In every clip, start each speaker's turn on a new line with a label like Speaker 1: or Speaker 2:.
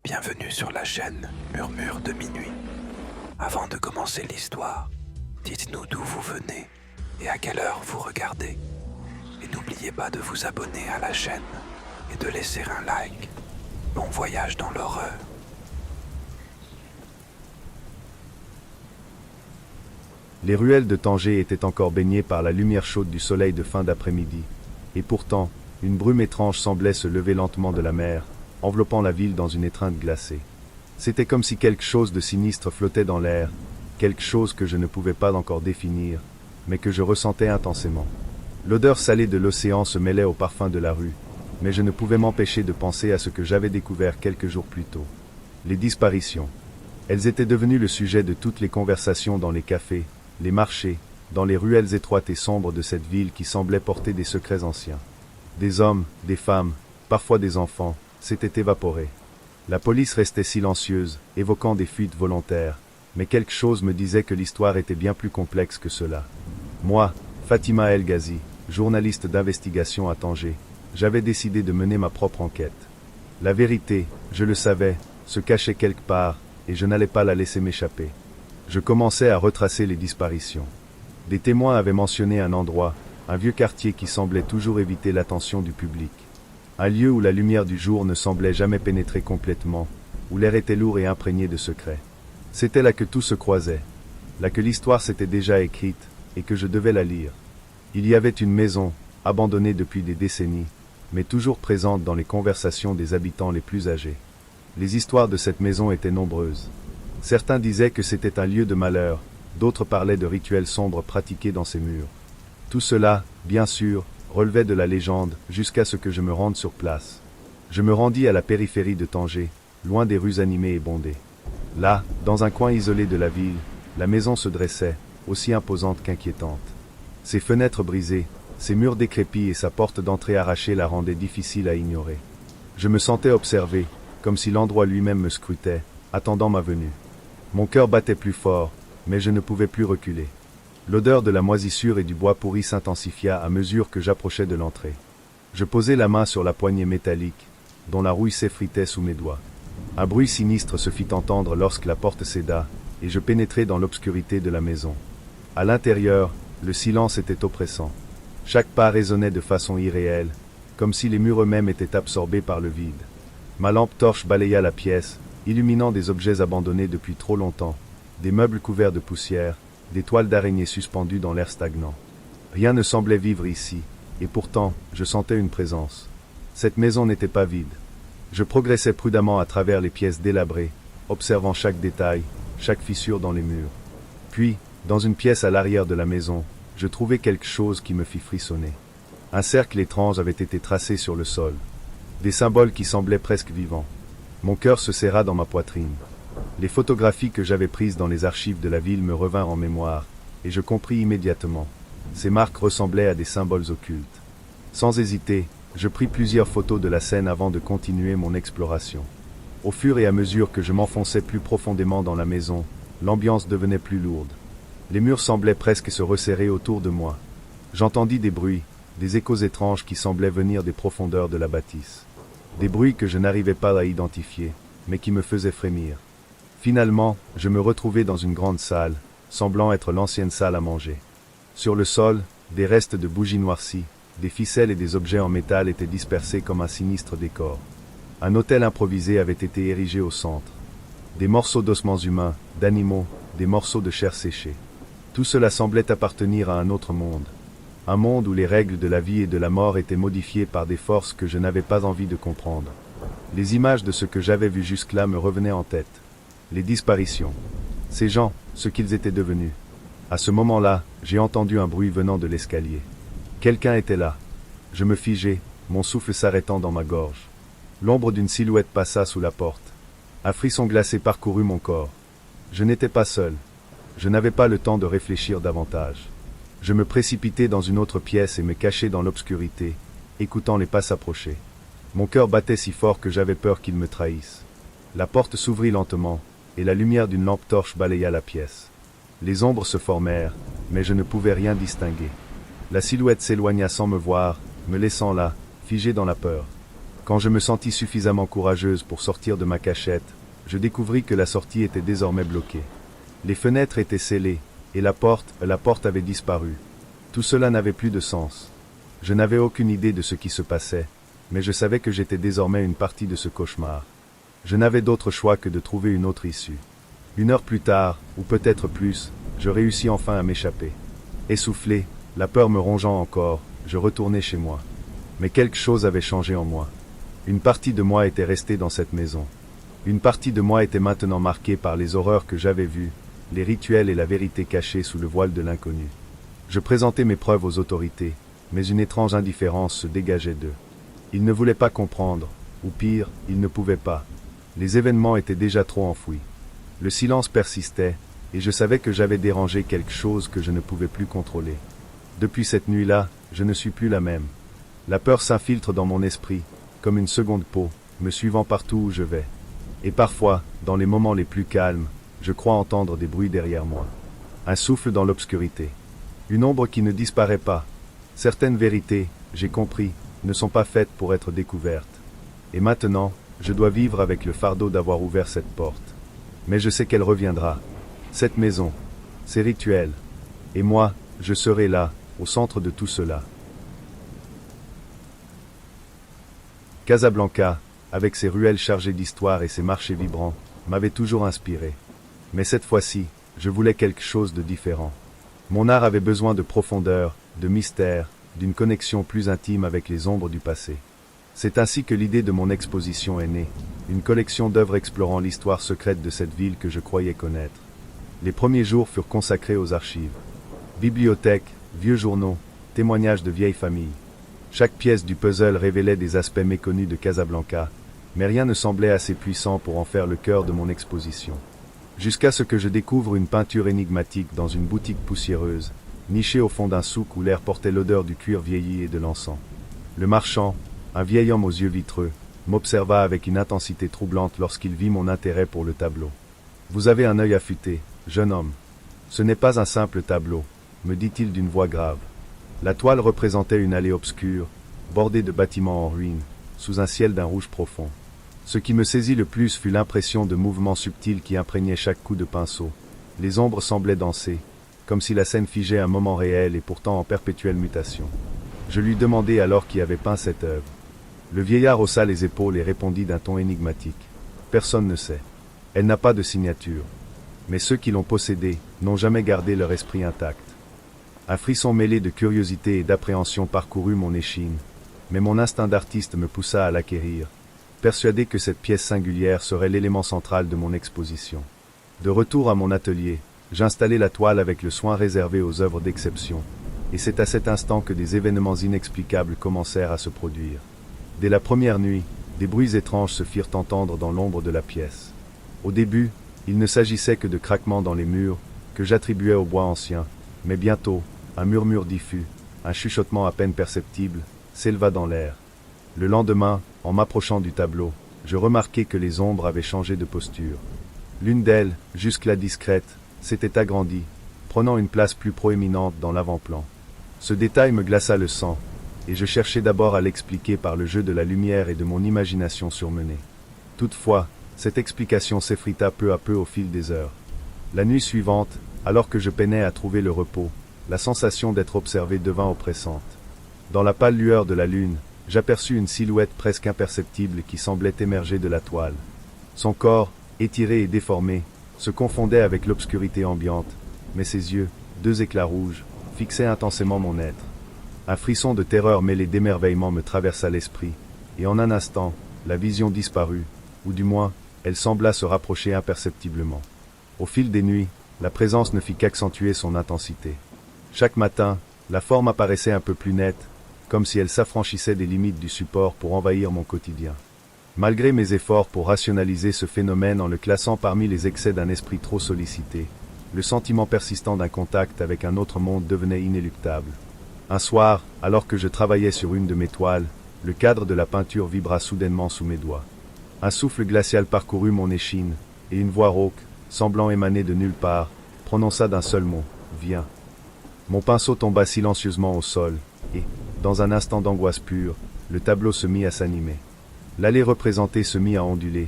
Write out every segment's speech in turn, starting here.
Speaker 1: Bienvenue sur la chaîne Murmure de Minuit. Avant de commencer l'histoire, dites-nous d'où vous venez et à quelle heure vous regardez. Et n'oubliez pas de vous abonner à la chaîne et de laisser un like. Bon voyage dans l'horreur.
Speaker 2: Les ruelles de Tanger étaient encore baignées par la lumière chaude du soleil de fin d'après-midi. Et pourtant, une brume étrange semblait se lever lentement de la mer, enveloppant la ville dans une étreinte glacée. C'était comme si quelque chose de sinistre flottait dans l'air, quelque chose que je ne pouvais pas encore définir, mais que je ressentais intensément. L'odeur salée de l'océan se mêlait au parfum de la rue, mais je ne pouvais m'empêcher de penser à ce que j'avais découvert quelques jours plus tôt. Les disparitions. Elles étaient devenues le sujet de toutes les conversations dans les cafés, les marchés, dans les ruelles étroites et sombres de cette ville qui semblait porter des secrets anciens. Des hommes, des femmes, parfois des enfants, s'étaient évaporés. La police restait silencieuse, évoquant des fuites volontaires, mais quelque chose me disait que l'histoire était bien plus complexe que cela. Moi, Fatima El Ghazi, journaliste d'investigation à Tanger, j'avais décidé de mener ma propre enquête. La vérité, je le savais, se cachait quelque part, et je n'allais pas la laisser m'échapper. Je commençais à retracer les disparitions. Des témoins avaient mentionné un endroit, un vieux quartier qui semblait toujours éviter l'attention du public. Un lieu où la lumière du jour ne semblait jamais pénétrer complètement, où l'air était lourd et imprégné de secrets. C'était là que tout se croisait, là que l'histoire s'était déjà écrite, et que je devais la lire. Il y avait une maison, abandonnée depuis des décennies, mais toujours présente dans les conversations des habitants les plus âgés. Les histoires de cette maison étaient nombreuses. Certains disaient que c'était un lieu de malheur, d'autres parlaient de rituels sombres pratiqués dans ses murs. Tout cela, bien sûr, relevait de la légende, jusqu'à ce que je me rende sur place. Je me rendis à la périphérie de Tanger, loin des rues animées et bondées. Là, dans un coin isolé de la ville, la maison se dressait, aussi imposante qu'inquiétante. Ses fenêtres brisées, ses murs décrépits et sa porte d'entrée arrachée la rendaient difficile à ignorer. Je me sentais observé, comme si l'endroit lui-même me scrutait, attendant ma venue. Mon cœur battait plus fort, mais je ne pouvais plus reculer. L'odeur de la moisissure et du bois pourri s'intensifia à mesure que j'approchais de l'entrée. Je posai la main sur la poignée métallique, dont la rouille s'effritait sous mes doigts. Un bruit sinistre se fit entendre lorsque la porte céda, et je pénétrai dans l'obscurité de la maison. À l'intérieur, le silence était oppressant. Chaque pas résonnait de façon irréelle, comme si les murs eux-mêmes étaient absorbés par le vide. Ma lampe torche balaya la pièce, illuminant des objets abandonnés depuis trop longtemps, des meubles couverts de poussière, des toiles d'araignées suspendues dans l'air stagnant. Rien ne semblait vivre ici, et pourtant, je sentais une présence. Cette maison n'était pas vide. Je progressais prudemment à travers les pièces délabrées, observant chaque détail, chaque fissure dans les murs. Puis, dans une pièce à l'arrière de la maison, je trouvai quelque chose qui me fit frissonner. Un cercle étrange avait été tracé sur le sol. Des symboles qui semblaient presque vivants. Mon cœur se serra dans ma poitrine. Les photographies que j'avais prises dans les archives de la ville me revinrent en mémoire, et je compris immédiatement. Ces marques ressemblaient à des symboles occultes. Sans hésiter, je pris plusieurs photos de la scène avant de continuer mon exploration. Au fur et à mesure que je m'enfonçais plus profondément dans la maison, l'ambiance devenait plus lourde. Les murs semblaient presque se resserrer autour de moi. J'entendis des bruits, des échos étranges qui semblaient venir des profondeurs de la bâtisse. Des bruits que je n'arrivais pas à identifier, mais qui me faisaient frémir. Finalement, je me retrouvai dans une grande salle, semblant être l'ancienne salle à manger. Sur le sol, des restes de bougies noircies, des ficelles et des objets en métal étaient dispersés comme un sinistre décor. Un autel improvisé avait été érigé au centre. Des morceaux d'ossements humains, d'animaux, des morceaux de chair séchée. Tout cela semblait appartenir à un autre monde. Un monde où les règles de la vie et de la mort étaient modifiées par des forces que je n'avais pas envie de comprendre. Les images de ce que j'avais vu jusque-là me revenaient en tête. Les disparitions. Ces gens, ce qu'ils étaient devenus. À ce moment-là, j'ai entendu un bruit venant de l'escalier. Quelqu'un était là. Je me figeai, mon souffle s'arrêtant dans ma gorge. L'ombre d'une silhouette passa sous la porte. Un frisson glacé parcourut mon corps. Je n'étais pas seul. Je n'avais pas le temps de réfléchir davantage. Je me précipitai dans une autre pièce et me cachai dans l'obscurité, écoutant les pas s'approcher. Mon cœur battait si fort que j'avais peur qu'ils me trahissent. La porte s'ouvrit lentement, et la lumière d'une lampe torche balaya la pièce. Les ombres se formèrent, mais je ne pouvais rien distinguer. La silhouette s'éloigna sans me voir, me laissant là, figé dans la peur. Quand je me sentis suffisamment courageuse pour sortir de ma cachette, je découvris que la sortie était désormais bloquée. Les fenêtres étaient scellées, et la porte avait disparu. Tout cela n'avait plus de sens. Je n'avais aucune idée de ce qui se passait, mais je savais que j'étais désormais une partie de ce cauchemar. Je n'avais d'autre choix que de trouver une autre issue. 1 heure plus tard, ou peut-être plus, je réussis enfin à m'échapper. Essoufflé, la peur me rongeant encore, je retournai chez moi. Mais quelque chose avait changé en moi. Une partie de moi était restée dans cette maison. Une partie de moi était maintenant marquée par les horreurs que j'avais vues, les rituels et la vérité cachée sous le voile de l'inconnu. Je présentais mes preuves aux autorités, mais une étrange indifférence se dégageait d'eux. Ils ne voulaient pas comprendre, ou pire, ils ne pouvaient pas. Les événements étaient déjà trop enfouis. Le silence persistait, et je savais que j'avais dérangé quelque chose que je ne pouvais plus contrôler. Depuis cette nuit-là, je ne suis plus la même. La peur s'infiltre dans mon esprit, comme une seconde peau, me suivant partout où je vais. Et parfois, dans les moments les plus calmes, je crois entendre des bruits derrière moi. Un souffle dans l'obscurité. Une ombre qui ne disparaît pas. Certaines vérités, j'ai compris, ne sont pas faites pour être découvertes. Et maintenant, je dois vivre avec le fardeau d'avoir ouvert cette porte. Mais je sais qu'elle reviendra. Cette maison, ces rituels. Et moi, je serai là, au centre de tout cela. Casablanca, avec ses ruelles chargées d'histoire et ses marchés vibrants, m'avait toujours inspiré. Mais cette fois-ci, je voulais quelque chose de différent. Mon art avait besoin de profondeur, de mystère, d'une connexion plus intime avec les ombres du passé. C'est ainsi que l'idée de mon exposition est née, une collection d'œuvres explorant l'histoire secrète de cette ville que je croyais connaître. Les premiers jours furent consacrés aux archives. Bibliothèques, vieux journaux, témoignages de vieilles familles. Chaque pièce du puzzle révélait des aspects méconnus de Casablanca, mais rien ne semblait assez puissant pour en faire le cœur de mon exposition. Jusqu'à ce que je découvre une peinture énigmatique dans une boutique poussiéreuse, nichée au fond d'un souk où l'air portait l'odeur du cuir vieilli et de l'encens. Le marchand, un vieil homme aux yeux vitreux, m'observa avec une intensité troublante lorsqu'il vit mon intérêt pour le tableau. « Vous avez un œil affûté, jeune homme. Ce n'est pas un simple tableau, » me dit-il d'une voix grave. La toile représentait une allée obscure, bordée de bâtiments en ruine, sous un ciel d'un rouge profond. Ce qui me saisit le plus fut l'impression de mouvements subtils qui imprégnaient chaque coup de pinceau. Les ombres semblaient danser, comme si la scène figeait un moment réel et pourtant en perpétuelle mutation. Je lui demandai alors qui avait peint cette œuvre. Le vieillard haussa les épaules et répondit d'un ton énigmatique. Personne ne sait. Elle n'a pas de signature. Mais ceux qui l'ont possédée n'ont jamais gardé leur esprit intact. Un frisson mêlé de curiosité et d'appréhension parcourut mon échine, mais mon instinct d'artiste me poussa à l'acquérir, persuadé que cette pièce singulière serait l'élément central de mon exposition. De retour à mon atelier, j'installai la toile avec le soin réservé aux œuvres d'exception, et c'est à cet instant que des événements inexplicables commencèrent à se produire. Dès la première nuit, des bruits étranges se firent entendre dans l'ombre de la pièce. Au début, il ne s'agissait que de craquements dans les murs, que j'attribuais au bois ancien, mais bientôt, un murmure diffus, un chuchotement à peine perceptible, s'éleva dans l'air. Le lendemain, en m'approchant du tableau, je remarquai que les ombres avaient changé de posture. L'une d'elles, jusque-là discrète, s'était agrandie, prenant une place plus proéminente dans l'avant-plan. Ce détail me glaça le sang, et je cherchai d'abord à l'expliquer par le jeu de la lumière et de mon imagination surmenée. Toutefois, cette explication s'effrita peu à peu au fil des heures. La nuit suivante, alors que je peinais à trouver le repos, la sensation d'être observé devint oppressante. Dans la pâle lueur de la lune, j'aperçus une silhouette presque imperceptible qui semblait émerger de la toile. Son corps, étiré et déformé, se confondait avec l'obscurité ambiante, mais ses yeux, 2 éclats rouges, fixaient intensément mon être. Un frisson de terreur mêlé d'émerveillement me traversa l'esprit, et en un instant, la vision disparut, ou du moins, elle sembla se rapprocher imperceptiblement. Au fil des nuits, la présence ne fit qu'accentuer son intensité. Chaque matin, la forme apparaissait un peu plus nette, comme si elle s'affranchissait des limites du support pour envahir mon quotidien. Malgré mes efforts pour rationaliser ce phénomène en le classant parmi les excès d'un esprit trop sollicité, le sentiment persistant d'un contact avec un autre monde devenait inéluctable. Un soir, alors que je travaillais sur une de mes toiles, le cadre de la peinture vibra soudainement sous mes doigts. Un souffle glacial parcourut mon échine, et une voix rauque, semblant émaner de nulle part, prononça d'un seul mot, « Viens ». Mon pinceau tomba silencieusement au sol, et, dans un instant d'angoisse pure, le tableau se mit à s'animer. L'allée représentée se mit à onduler,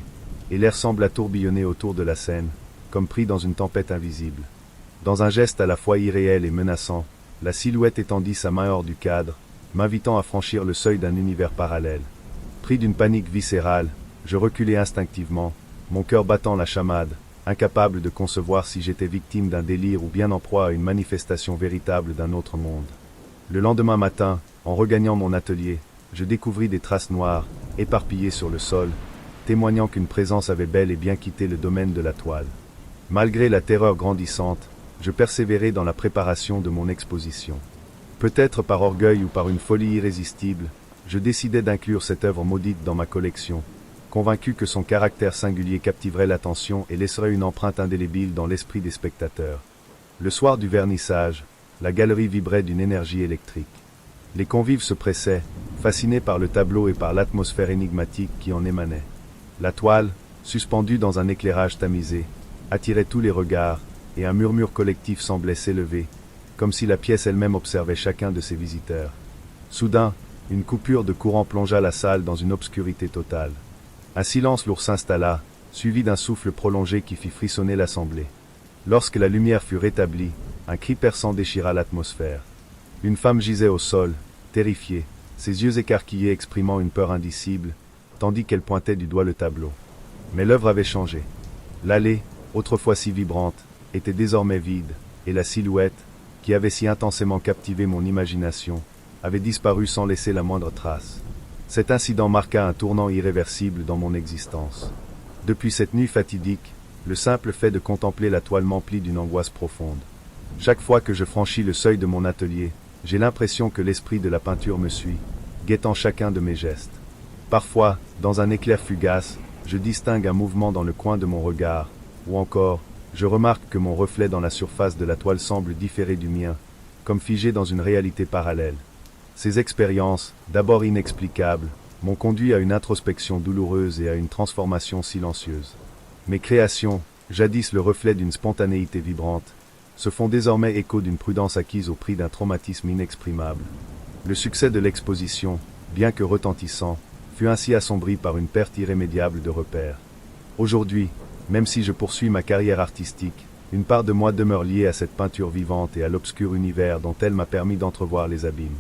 Speaker 2: et l'air sembla tourbillonner autour de la scène, comme pris dans une tempête invisible. Dans un geste à la fois irréel et menaçant, la silhouette étendit sa main hors du cadre, m'invitant à franchir le seuil d'un univers parallèle. Pris d'une panique viscérale, je reculai instinctivement, mon cœur battant la chamade, incapable de concevoir si j'étais victime d'un délire ou bien en proie à une manifestation véritable d'un autre monde. Le lendemain matin, en regagnant mon atelier, je découvris des traces noires, éparpillées sur le sol, témoignant qu'une présence avait bel et bien quitté le domaine de la toile. Malgré la terreur grandissante, je persévérai dans la préparation de mon exposition. Peut-être par orgueil ou par une folie irrésistible, je décidai d'inclure cette œuvre maudite dans ma collection, convaincu que son caractère singulier captiverait l'attention et laisserait une empreinte indélébile dans l'esprit des spectateurs. Le soir du vernissage, la galerie vibrait d'une énergie électrique. Les convives se pressaient, fascinés par le tableau et par l'atmosphère énigmatique qui en émanait. La toile, suspendue dans un éclairage tamisé, attirait tous les regards, et un murmure collectif semblait s'élever, comme si la pièce elle-même observait chacun de ses visiteurs. Soudain, une coupure de courant plongea la salle dans une obscurité totale. Un silence lourd s'installa, suivi d'un souffle prolongé qui fit frissonner l'assemblée. Lorsque la lumière fut rétablie, un cri perçant déchira l'atmosphère. Une femme gisait au sol, terrifiée, ses yeux écarquillés exprimant une peur indicible, tandis qu'elle pointait du doigt le tableau. Mais l'œuvre avait changé. L'allée, autrefois si vibrante, était désormais vide, et la silhouette, qui avait si intensément captivé mon imagination, avait disparu sans laisser la moindre trace. Cet incident marqua un tournant irréversible dans mon existence. Depuis cette nuit fatidique, le simple fait de contempler la toile m'emplit d'une angoisse profonde. Chaque fois que je franchis le seuil de mon atelier, j'ai l'impression que l'esprit de la peinture me suit, guettant chacun de mes gestes. Parfois, dans un éclair fugace, je distingue un mouvement dans le coin de mon regard, ou encore, je remarque que mon reflet dans la surface de la toile semble différer du mien, comme figé dans une réalité parallèle. Ces expériences, d'abord inexplicables, m'ont conduit à une introspection douloureuse et à une transformation silencieuse. Mes créations, jadis le reflet d'une spontanéité vibrante, se font désormais écho d'une prudence acquise au prix d'un traumatisme inexprimable. Le succès de l'exposition, bien que retentissant, fut ainsi assombri par une perte irrémédiable de repères. Aujourd'hui, même si je poursuis ma carrière artistique, une part de moi demeure liée à cette peinture vivante et à l'obscur univers dont elle m'a permis d'entrevoir les abîmes.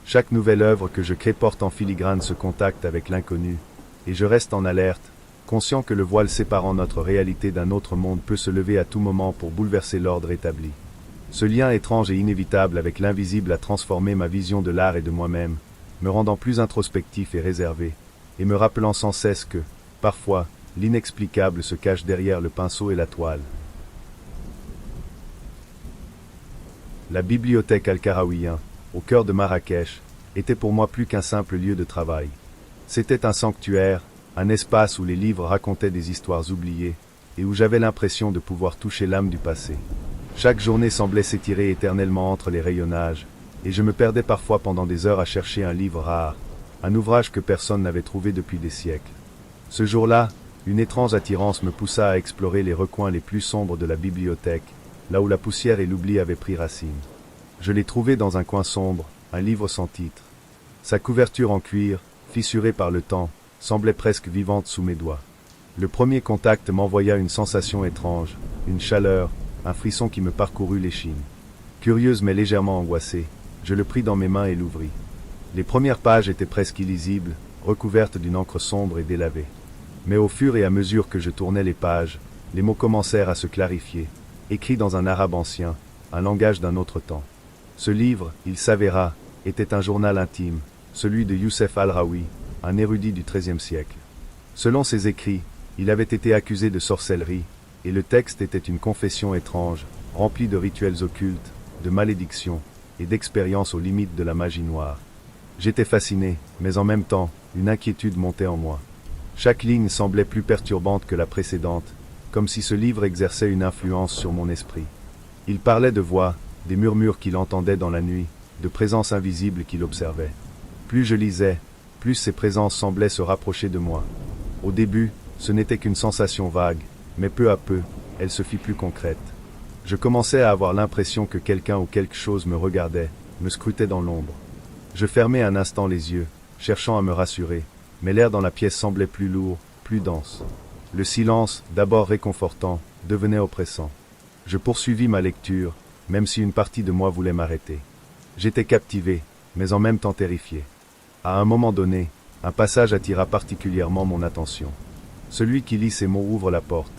Speaker 2: Chaque nouvelle œuvre que je crée porte en filigrane ce contact avec l'inconnu, et je reste en alerte, conscient que le voile séparant notre réalité d'un autre monde peut se lever à tout moment pour bouleverser l'ordre établi. Ce lien étrange et inévitable avec l'invisible a transformé ma vision de l'art et de moi-même, me rendant plus introspectif et réservé, et me rappelant sans cesse que, parfois, l'inexplicable se cache derrière le pinceau et la toile. La bibliothèque Al-Karaouiyin, au cœur de Marrakech, était pour moi plus qu'un simple lieu de travail. C'était un sanctuaire, un espace où les livres racontaient des histoires oubliées, et où j'avais l'impression de pouvoir toucher l'âme du passé. Chaque journée semblait s'étirer éternellement entre les rayonnages, et je me perdais parfois pendant des heures à chercher un livre rare, un ouvrage que personne n'avait trouvé depuis des siècles. Ce jour-là, une étrange attirance me poussa à explorer les recoins les plus sombres de la bibliothèque, là où la poussière et l'oubli avaient pris racine. Je l'ai trouvé dans un coin sombre, un livre sans titre. Sa couverture en cuir, fissurée par le temps, semblait presque vivante sous mes doigts. Le premier contact m'envoya une sensation étrange, une chaleur, un frisson qui me parcourut l'échine. Curieuse mais légèrement angoissée, je le pris dans mes mains et l'ouvris. Les premières pages étaient presque illisibles, recouvertes d'une encre sombre et délavée. Mais au fur et à mesure que je tournais les pages, les mots commencèrent à se clarifier, écrits dans un arabe ancien, un langage d'un autre temps. Ce livre, il s'avéra, était un journal intime, celui de Youssef al-Raoui, un érudit du XIIIe siècle. Selon ses écrits, il avait été accusé de sorcellerie, et le texte était une confession étrange, remplie de rituels occultes, de malédictions, et d'expériences aux limites de la magie noire. J'étais fasciné, mais en même temps, une inquiétude montait en moi. Chaque ligne semblait plus perturbante que la précédente, comme si ce livre exerçait une influence sur mon esprit. Il parlait de voix, des murmures qu'il entendait dans la nuit, de présences invisibles qu'il observait. Plus je lisais, plus ces présences semblaient se rapprocher de moi. Au début, ce n'était qu'une sensation vague, mais peu à peu, elle se fit plus concrète. Je commençais à avoir l'impression que quelqu'un ou quelque chose me regardait, me scrutait dans l'ombre. Je fermai un instant les yeux, cherchant à me rassurer, mais l'air dans la pièce semblait plus lourd, plus dense. Le silence, d'abord réconfortant, devenait oppressant. Je poursuivis ma lecture, même si une partie de moi voulait m'arrêter. J'étais captivé, mais en même temps terrifié. À un moment donné, un passage attira particulièrement mon attention. Celui qui lit ces mots ouvre la porte.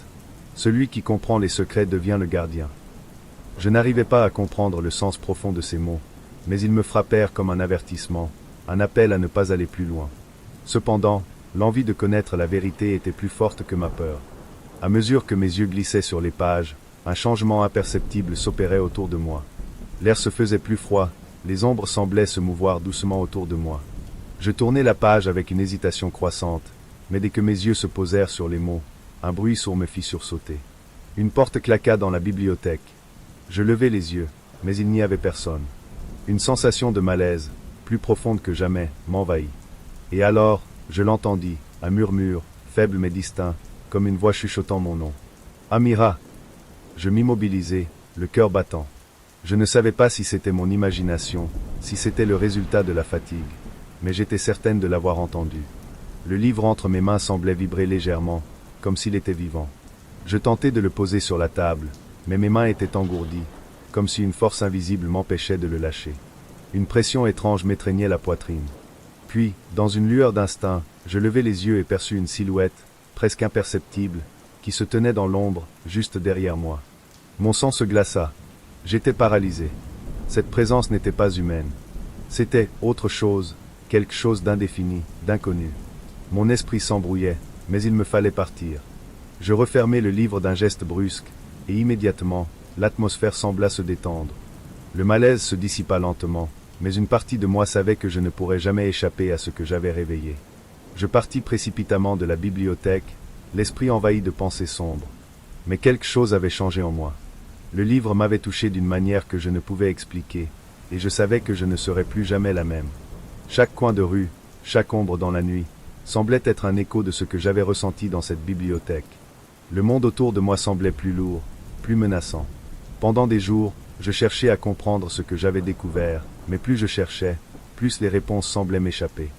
Speaker 2: Celui qui comprend les secrets devient le gardien. Je n'arrivais pas à comprendre le sens profond de ces mots, mais ils me frappèrent comme un avertissement, un appel à ne pas aller plus loin. Cependant, l'envie de connaître la vérité était plus forte que ma peur. À mesure que mes yeux glissaient sur les pages, un changement imperceptible s'opérait autour de moi. L'air se faisait plus froid, les ombres semblaient se mouvoir doucement autour de moi. Je tournai la page avec une hésitation croissante, mais dès que mes yeux se posèrent sur les mots, un bruit sourd me fit sursauter. Une porte claqua dans la bibliothèque. Je levai les yeux, mais il n'y avait personne. Une sensation de malaise, plus profonde que jamais, m'envahit. Et alors, je l'entendis, un murmure, faible mais distinct, comme une voix chuchotant mon nom. Amira. Je m'immobilisai, le cœur battant. Je ne savais pas si c'était mon imagination, si c'était le résultat de la fatigue, mais j'étais certaine de l'avoir entendu. Le livre entre mes mains semblait vibrer légèrement, comme s'il était vivant. Je tentai de le poser sur la table, mais mes mains étaient engourdies, comme si une force invisible m'empêchait de le lâcher. Une pression étrange m'étreignait la poitrine. Puis, dans une lueur d'instinct, je levai les yeux et perçus une silhouette, presque imperceptible, qui se tenait dans l'ombre, juste derrière moi. Mon sang se glaça. J'étais paralysé. Cette présence n'était pas humaine. C'était autre chose, quelque chose d'indéfini, d'inconnu. Mon esprit s'embrouillait, mais il me fallait partir. Je refermai le livre d'un geste brusque, et immédiatement, l'atmosphère sembla se détendre. Le malaise se dissipa lentement, mais une partie de moi savait que je ne pourrais jamais échapper à ce que j'avais réveillé. Je partis précipitamment de la bibliothèque, l'esprit envahi de pensées sombres. Mais quelque chose avait changé en moi. Le livre m'avait touché d'une manière que je ne pouvais expliquer, et je savais que je ne serais plus jamais la même. Chaque coin de rue, chaque ombre dans la nuit, semblait être un écho de ce que j'avais ressenti dans cette bibliothèque. Le monde autour de moi semblait plus lourd, plus menaçant. Pendant des jours, je cherchais à comprendre ce que j'avais découvert, mais plus je cherchais, plus les réponses semblaient m'échapper.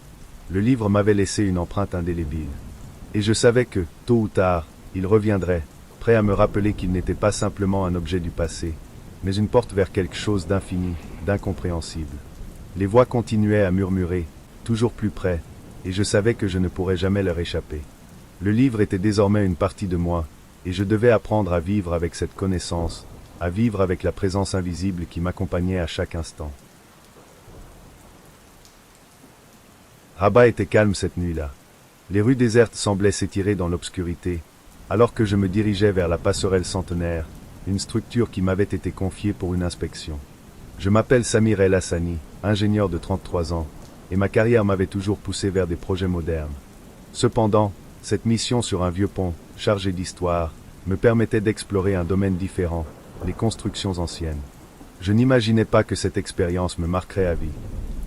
Speaker 2: Le livre m'avait laissé une empreinte indélébile. Et je savais que, tôt ou tard, il reviendrait, prêt à me rappeler qu'il n'était pas simplement un objet du passé, mais une porte vers quelque chose d'infini, d'incompréhensible. Les voix continuaient à murmurer, toujours plus près, et je savais que je ne pourrais jamais leur échapper. Le livre était désormais une partie de moi, et je devais apprendre à vivre avec cette connaissance, à vivre avec la présence invisible qui m'accompagnait à chaque instant. Rabat était calme cette nuit-là. Les rues désertes semblaient s'étirer dans l'obscurité, alors que je me dirigeais vers la passerelle centenaire, une structure qui m'avait été confiée pour une inspection. Je m'appelle Samir El Hassani, ingénieur de 33 ans, et ma carrière m'avait toujours poussé vers des projets modernes. Cependant, cette mission sur un vieux pont, chargé d'histoire, me permettait d'explorer un domaine différent, les constructions anciennes. Je n'imaginais pas que cette expérience me marquerait à vie.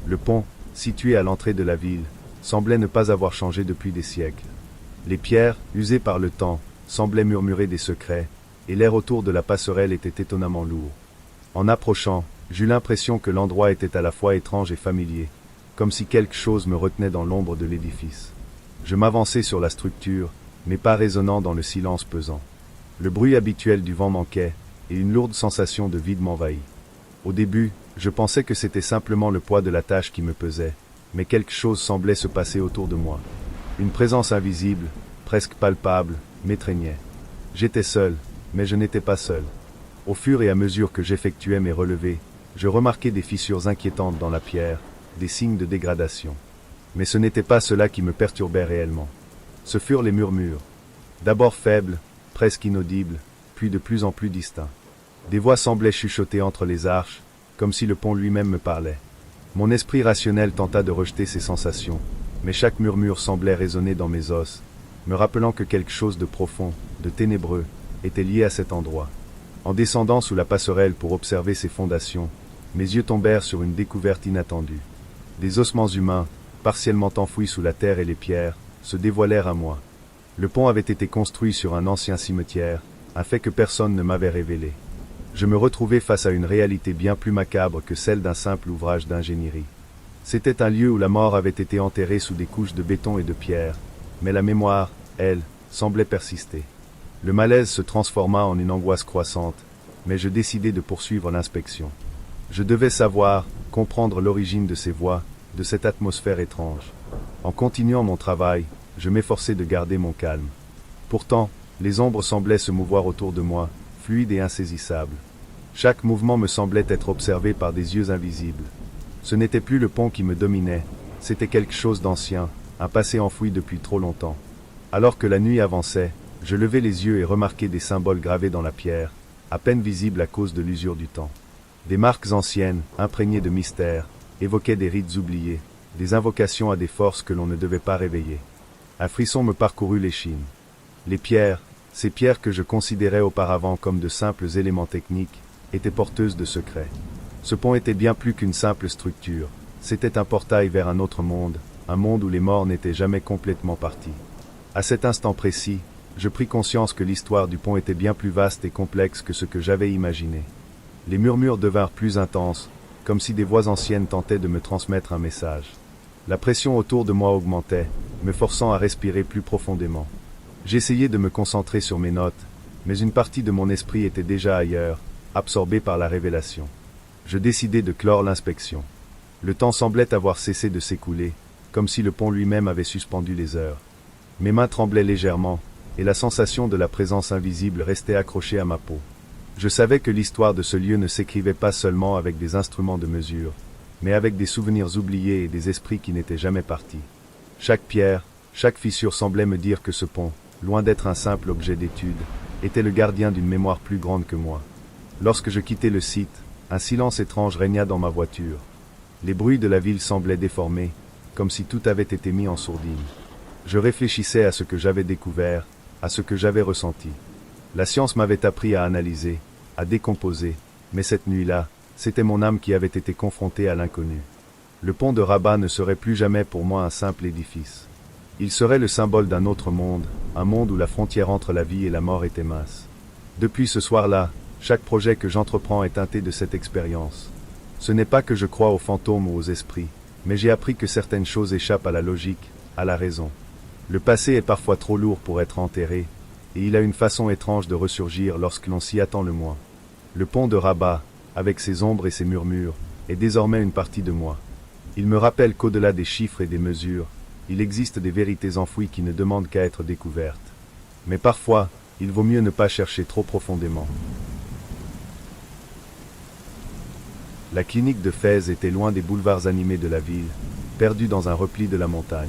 Speaker 2: Le pont, situé à l'entrée de la ville, semblait ne pas avoir changé depuis des siècles. Les pierres, usées par le temps, semblaient murmurer des secrets, et l'air autour de la passerelle était étonnamment lourd. En approchant, j'eus l'impression que l'endroit était à la fois étrange et familier, comme si quelque chose me retenait dans l'ombre de l'édifice. Je m'avançai sur la structure, mes pas résonnant dans le silence pesant. Le bruit habituel du vent manquait, et une lourde sensation de vide m'envahit. Au début, je pensais que c'était simplement le poids de la tâche qui me pesait, mais quelque chose semblait se passer autour de moi. Une présence invisible, presque palpable, m'étreignait. J'étais seul, mais je n'étais pas seul. Au fur et à mesure que j'effectuais mes relevés, je remarquais des fissures inquiétantes dans la pierre, des signes de dégradation. Mais ce n'était pas cela qui me perturbait réellement. Ce furent les murmures. D'abord faibles, presque inaudibles, puis de plus en plus distincts. Des voix semblaient chuchoter entre les arches, comme si le pont lui-même me parlait. Mon esprit rationnel tenta de rejeter ces sensations, mais chaque murmure semblait résonner dans mes os, me rappelant que quelque chose de profond, de ténébreux, était lié à cet endroit. En descendant sous la passerelle pour observer ses fondations, mes yeux tombèrent sur une découverte inattendue. Des ossements humains, partiellement enfouis sous la terre et les pierres, se dévoilèrent à moi. Le pont avait été construit sur un ancien cimetière, un fait que personne ne m'avait révélé. Je me retrouvai face à une réalité bien plus macabre que celle d'un simple ouvrage d'ingénierie. C'était un lieu où la mort avait été enterrée sous des couches de béton et de pierre, mais la mémoire, elle, semblait persister. Le malaise se transforma en une angoisse croissante, mais je décidai de poursuivre l'inspection. Je devais savoir, comprendre l'origine de ces voix, de cette atmosphère étrange. En continuant mon travail, je m'efforçais de garder mon calme. Pourtant, les ombres semblaient se mouvoir autour de moi, fluides et insaisissables. Chaque mouvement me semblait être observé par des yeux invisibles. Ce n'était plus le pont qui me dominait, c'était quelque chose d'ancien, un passé enfoui depuis trop longtemps. Alors que la nuit avançait, je levai les yeux et remarquai des symboles gravés dans la pierre, à peine visibles à cause de l'usure du temps. Des marques anciennes, imprégnées de mystère, évoquaient des rites oubliés, des invocations à des forces que l'on ne devait pas réveiller. Un frisson me parcourut l'échine. Les pierres, ces pierres que je considérais auparavant comme de simples éléments techniques, étaient porteuses de secrets. Ce pont était bien plus qu'une simple structure, c'était un portail vers un autre monde, un monde où les morts n'étaient jamais complètement partis. À cet instant précis, je pris conscience que l'histoire du pont était bien plus vaste et complexe que ce que j'avais imaginé. Les murmures devinrent plus intenses, comme si des voix anciennes tentaient de me transmettre un message. La pression autour de moi augmentait, me forçant à respirer plus profondément. J'essayais de me concentrer sur mes notes, mais une partie de mon esprit était déjà ailleurs, absorbée par la révélation. Je décidai de clore l'inspection. Le temps semblait avoir cessé de s'écouler, comme si le pont lui-même avait suspendu les heures. Mes mains tremblaient légèrement, et la sensation de la présence invisible restait accrochée à ma peau. Je savais que l'histoire de ce lieu ne s'écrivait pas seulement avec des instruments de mesure, mais avec des souvenirs oubliés et des esprits qui n'étaient jamais partis. Chaque pierre, chaque fissure semblait me dire que ce pont, loin d'être un simple objet d'étude, était le gardien d'une mémoire plus grande que moi. Lorsque je quittai le site, un silence étrange régna dans ma voiture. Les bruits de la ville semblaient déformés, comme si tout avait été mis en sourdine. Je réfléchissais à ce que j'avais découvert, à ce que j'avais ressenti. La science m'avait appris à analyser, à décomposer, mais cette nuit-là, c'était mon âme qui avait été confrontée à l'inconnu. Le pont de Rabat ne serait plus jamais pour moi un simple édifice. Il serait le symbole d'un autre monde, un monde où la frontière entre la vie et la mort était mince. Depuis ce soir-là, chaque projet que j'entreprends est teinté de cette expérience. Ce n'est pas que je crois aux fantômes ou aux esprits, mais j'ai appris que certaines choses échappent à la logique, à la raison. Le passé est parfois trop lourd pour être enterré, et il a une façon étrange de ressurgir lorsque l'on s'y attend le moins. Le pont de Rabat, avec ses ombres et ses murmures, est désormais une partie de moi. Il me rappelle qu'au-delà des chiffres et des mesures, il existe des vérités enfouies qui ne demandent qu'à être découvertes. Mais parfois, il vaut mieux ne pas chercher trop profondément. La clinique de Fès était loin des boulevards animés de la ville, perdue dans un repli de la montagne.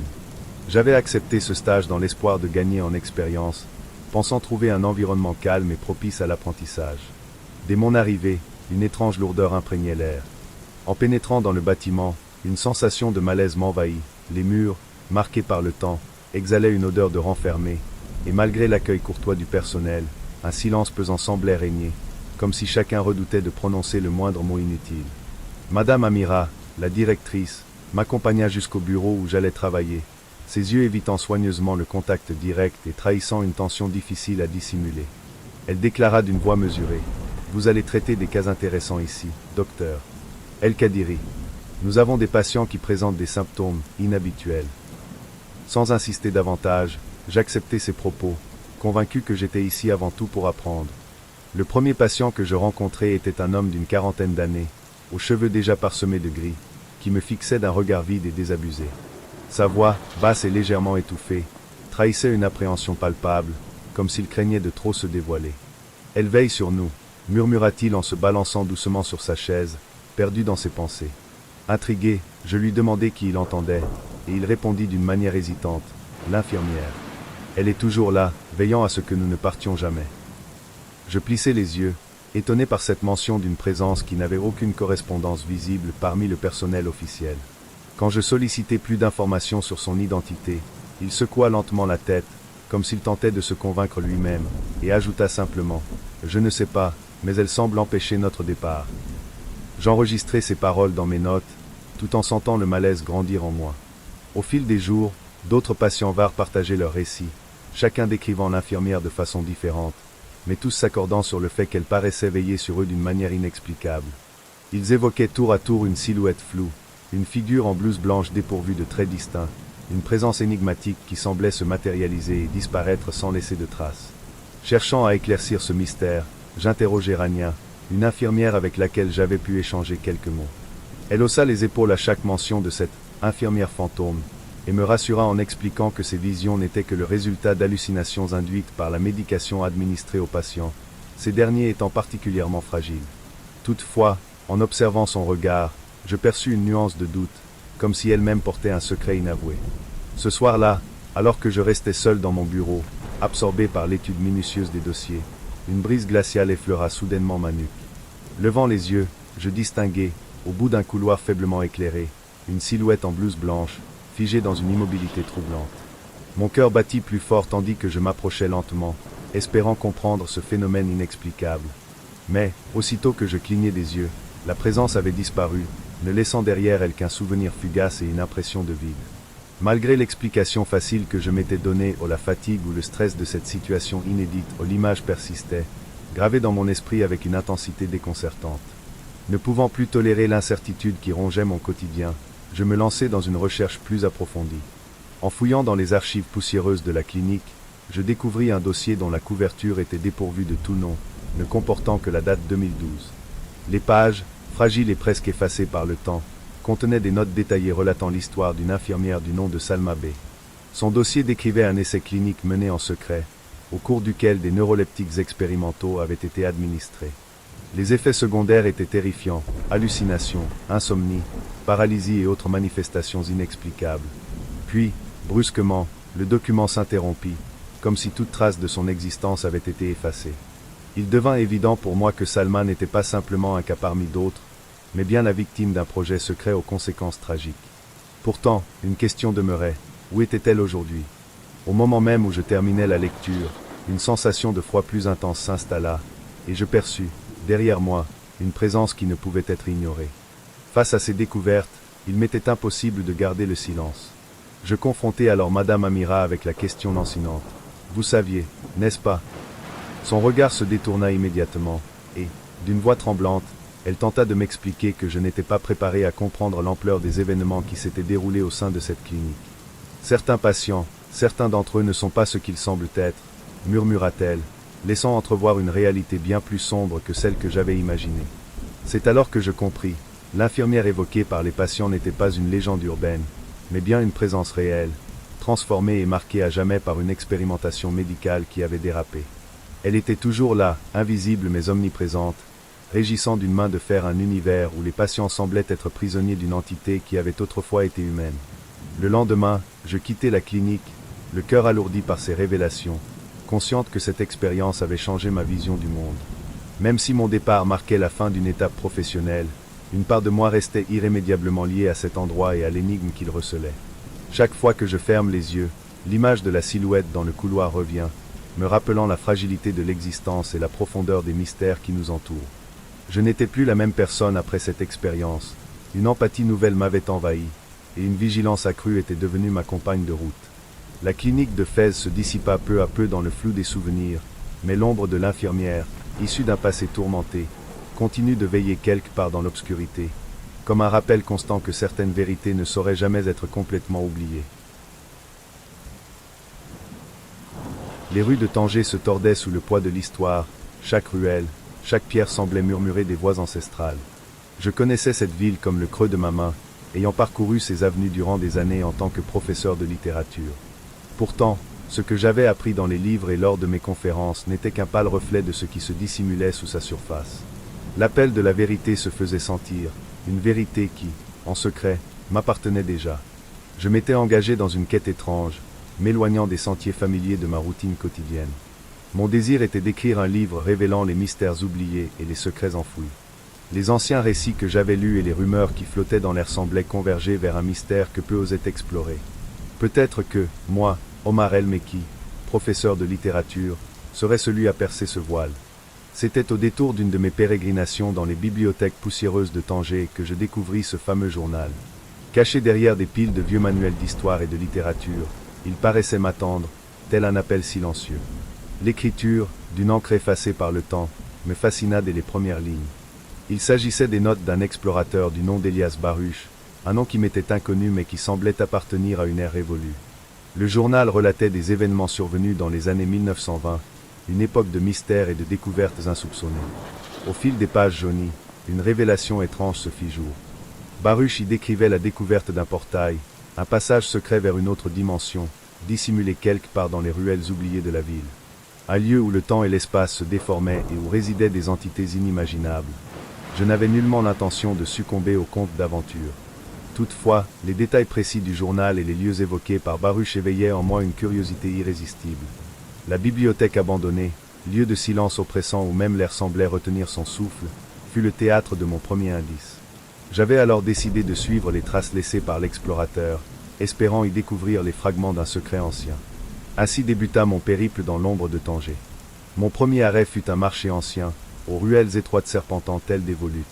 Speaker 2: J'avais accepté ce stage dans l'espoir de gagner en expérience, pensant trouver un environnement calme et propice à l'apprentissage. Dès mon arrivée, une étrange lourdeur imprégnait l'air. En pénétrant dans le bâtiment, une sensation de malaise m'envahit. Les murs, marqués par le temps, exhalaient une odeur de renfermé, et malgré l'accueil courtois du personnel, un silence pesant semblait régner, comme si chacun redoutait de prononcer le moindre mot inutile. Madame Amira, la directrice, m'accompagna jusqu'au bureau où j'allais travailler, ses yeux évitant soigneusement le contact direct et trahissant une tension difficile à dissimuler. Elle déclara d'une voix mesurée: « Vous allez traiter des cas intéressants ici, docteur. El Kadiri. Nous avons des patients qui présentent des symptômes inhabituels. » Sans insister davantage, j'acceptai ses propos, convaincu que j'étais ici avant tout pour apprendre. Le premier patient que je rencontrai était un homme d'une quarantaine d'années, aux cheveux déjà parsemés de gris, qui me fixait d'un regard vide et désabusé. Sa voix, basse et légèrement étouffée, trahissait une appréhension palpable, comme s'il craignait de trop se dévoiler. « Elle veille sur nous », murmura-t-il en se balançant doucement sur sa chaise, perdu dans ses pensées. Intrigué, je lui demandai qui il entendait, et il répondit d'une manière hésitante: « L'infirmière. Elle est toujours là, veillant à ce que nous ne partions jamais. » Je plissai les yeux, étonné par cette mention d'une présence qui n'avait aucune correspondance visible parmi le personnel officiel. Quand je sollicitai plus d'informations sur son identité, il secoua lentement la tête, comme s'il tentait de se convaincre lui-même, et ajouta simplement: « Je ne sais pas, mais elle semble empêcher notre départ. » J'enregistrai ces paroles dans mes notes, tout en sentant le malaise grandir en moi. Au fil des jours, d'autres patients vinrent partager leurs récits, chacun décrivant l'infirmière de façon différente, mais tous s'accordant sur le fait qu'elle paraissait veiller sur eux d'une manière inexplicable. Ils évoquaient tour à tour une silhouette floue, une figure en blouse blanche dépourvue de traits distincts, une présence énigmatique qui semblait se matérialiser et disparaître sans laisser de traces. Cherchant à éclaircir ce mystère, j'interrogeai Rania, une infirmière avec laquelle j'avais pu échanger quelques mots. Elle haussa les épaules à chaque mention de cette infirmière fantôme, et me rassura en expliquant que ces visions n'étaient que le résultat d'hallucinations induites par la médication administrée aux patients, ces derniers étant particulièrement fragiles. Toutefois, en observant son regard, je perçus une nuance de doute, comme si elle-même portait un secret inavoué. Ce soir-là, alors que je restais seul dans mon bureau, absorbé par l'étude minutieuse des dossiers, une brise glaciale effleura soudainement ma nuque. Levant les yeux, je distinguai, au bout d'un couloir faiblement éclairé, une silhouette en blouse blanche, figée dans une immobilité troublante. Mon cœur battit plus fort tandis que je m'approchais lentement, espérant comprendre ce phénomène inexplicable. Mais, aussitôt que je clignai des yeux, la présence avait disparu, ne laissant derrière elle qu'un souvenir fugace et une impression de vide. Malgré l'explication facile que je m'étais donnée la fatigue ou le stress de cette situation inédite, l'image persistait, gravée dans mon esprit avec une intensité déconcertante. Ne pouvant plus tolérer l'incertitude qui rongeait mon quotidien, je me lançai dans une recherche plus approfondie. En fouillant dans les archives poussiéreuses de la clinique, je découvris un dossier dont la couverture était dépourvue de tout nom, ne comportant que la date 2012. Les pages, fragiles et presque effacées par le temps, contenaient des notes détaillées relatant l'histoire d'une infirmière du nom de Salma B. Son dossier décrivait un essai clinique mené en secret, au cours duquel des neuroleptiques expérimentaux avaient été administrés. Les effets secondaires étaient terrifiants, hallucinations, insomnie, paralysie et autres manifestations inexplicables. Puis, brusquement, le document s'interrompit, comme si toute trace de son existence avait été effacée. Il devint évident pour moi que Salma n'était pas simplement un cas parmi d'autres, mais bien la victime d'un projet secret aux conséquences tragiques. Pourtant, une question demeurait, où était-elle aujourd'hui? Au moment même où je terminais la lecture, une sensation de froid plus intense s'installa, et je perçus, derrière moi, une présence qui ne pouvait être ignorée. Face à ces découvertes, il m'était impossible de garder le silence. Je confrontai alors Madame Amira avec la question lancinante. « Vous saviez, n'est-ce pas ?» Son regard se détourna immédiatement, et, d'une voix tremblante, elle tenta de m'expliquer que je n'étais pas préparé à comprendre l'ampleur des événements qui s'étaient déroulés au sein de cette clinique. « Certains patients, certains d'entre eux ne sont pas ce qu'ils semblent être, » murmura-t-elle, laissant entrevoir une réalité bien plus sombre que celle que j'avais imaginée. C'est alors que je compris, l'infirmière évoquée par les patients n'était pas une légende urbaine, mais bien une présence réelle, transformée et marquée à jamais par une expérimentation médicale qui avait dérapé. Elle était toujours là, invisible mais omniprésente, régissant d'une main de fer un univers où les patients semblaient être prisonniers d'une entité qui avait autrefois été humaine. Le lendemain, je quittai la clinique, le cœur alourdi par ces révélations, consciente que cette expérience avait changé ma vision du monde. Même si mon départ marquait la fin d'une étape professionnelle, une part de moi restait irrémédiablement liée à cet endroit et à l'énigme qu'il recelait. Chaque fois que je ferme les yeux, l'image de la silhouette dans le couloir revient, me rappelant la fragilité de l'existence et la profondeur des mystères qui nous entourent. Je n'étais plus la même personne après cette expérience, une empathie nouvelle m'avait envahi, et une vigilance accrue était devenue ma compagne de route. La clinique de Fès se dissipa peu à peu dans le flou des souvenirs, mais l'ombre de l'infirmière, issue d'un passé tourmenté, continue de veiller quelque part dans l'obscurité, comme un rappel constant que certaines vérités ne sauraient jamais être complètement oubliées. Les rues de Tanger se tordaient sous le poids de l'histoire, chaque ruelle, chaque pierre semblait murmurer des voix ancestrales. Je connaissais cette ville comme le creux de ma main, ayant parcouru ses avenues durant des années en tant que professeur de littérature. Pourtant, ce que j'avais appris dans les livres et lors de mes conférences n'était qu'un pâle reflet de ce qui se dissimulait sous sa surface. L'appel de la vérité se faisait sentir, une vérité qui, en secret, m'appartenait déjà. Je m'étais engagé dans une quête étrange, m'éloignant des sentiers familiers de ma routine quotidienne. Mon désir était d'écrire un livre révélant les mystères oubliés et les secrets enfouis. Les anciens récits que j'avais lus et les rumeurs qui flottaient dans l'air semblaient converger vers un mystère que peu osaient explorer. Peut-être que, moi, Omar El-Mekki, professeur de littérature, serait celui à percer ce voile. C'était au détour d'une de mes pérégrinations dans les bibliothèques poussiéreuses de Tanger que je découvris ce fameux journal. Caché derrière des piles de vieux manuels d'histoire et de littérature, il paraissait m'attendre, tel un appel silencieux. L'écriture, d'une encre effacée par le temps, me fascina dès les premières lignes. Il s'agissait des notes d'un explorateur du nom d'Elias Baruch, un nom qui m'était inconnu mais qui semblait appartenir à une ère révolue. Le journal relatait des événements survenus dans les années 1920, une époque de mystères et de découvertes insoupçonnées. Au fil des pages jaunies, une révélation étrange se fit jour. Baruch y décrivait la découverte d'un portail, un passage secret vers une autre dimension, dissimulé quelque part dans les ruelles oubliées de la ville. Un lieu où le temps et l'espace se déformaient et où résidaient des entités inimaginables. Je n'avais nullement l'intention de succomber au conte d'aventure. Toutefois, les détails précis du journal et les lieux évoqués par Baruch éveillaient en moi une curiosité irrésistible. La bibliothèque abandonnée, lieu de silence oppressant où même l'air semblait retenir son souffle, fut le théâtre de mon premier indice. J'avais alors décidé de suivre les traces laissées par l'explorateur, espérant y découvrir les fragments d'un secret ancien. Ainsi débuta mon périple dans l'ombre de Tanger. Mon premier arrêt fut un marché ancien, aux ruelles étroites serpentant telles des volutes.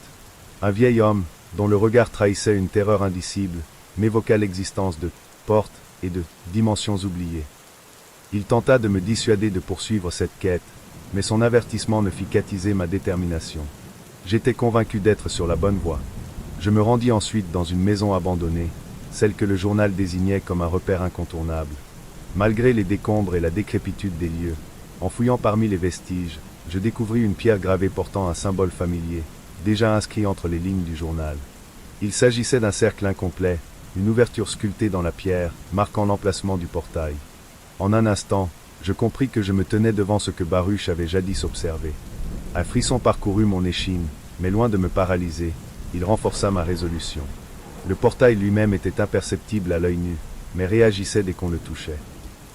Speaker 2: Un vieil homme, dont le regard trahissait une terreur indicible, m'évoqua l'existence de portes et de dimensions oubliées. Il tenta de me dissuader de poursuivre cette quête, mais son avertissement ne fit qu'attiser ma détermination. J'étais convaincu d'être sur la bonne voie. Je me rendis ensuite dans une maison abandonnée, celle que le journal désignait comme un repère incontournable. Malgré les décombres et la décrépitude des lieux, en fouillant parmi les vestiges, je découvris une pierre gravée portant un symbole familier, déjà inscrit entre les lignes du journal. Il s'agissait d'un cercle incomplet, une ouverture sculptée dans la pierre, marquant l'emplacement du portail. En un instant, je compris que je me tenais devant ce que Baruch avait jadis observé. Un frisson parcourut mon échine, mais loin de me paralyser, il renforça ma résolution. Le portail lui-même était imperceptible à l'œil nu, mais réagissait dès qu'on le touchait.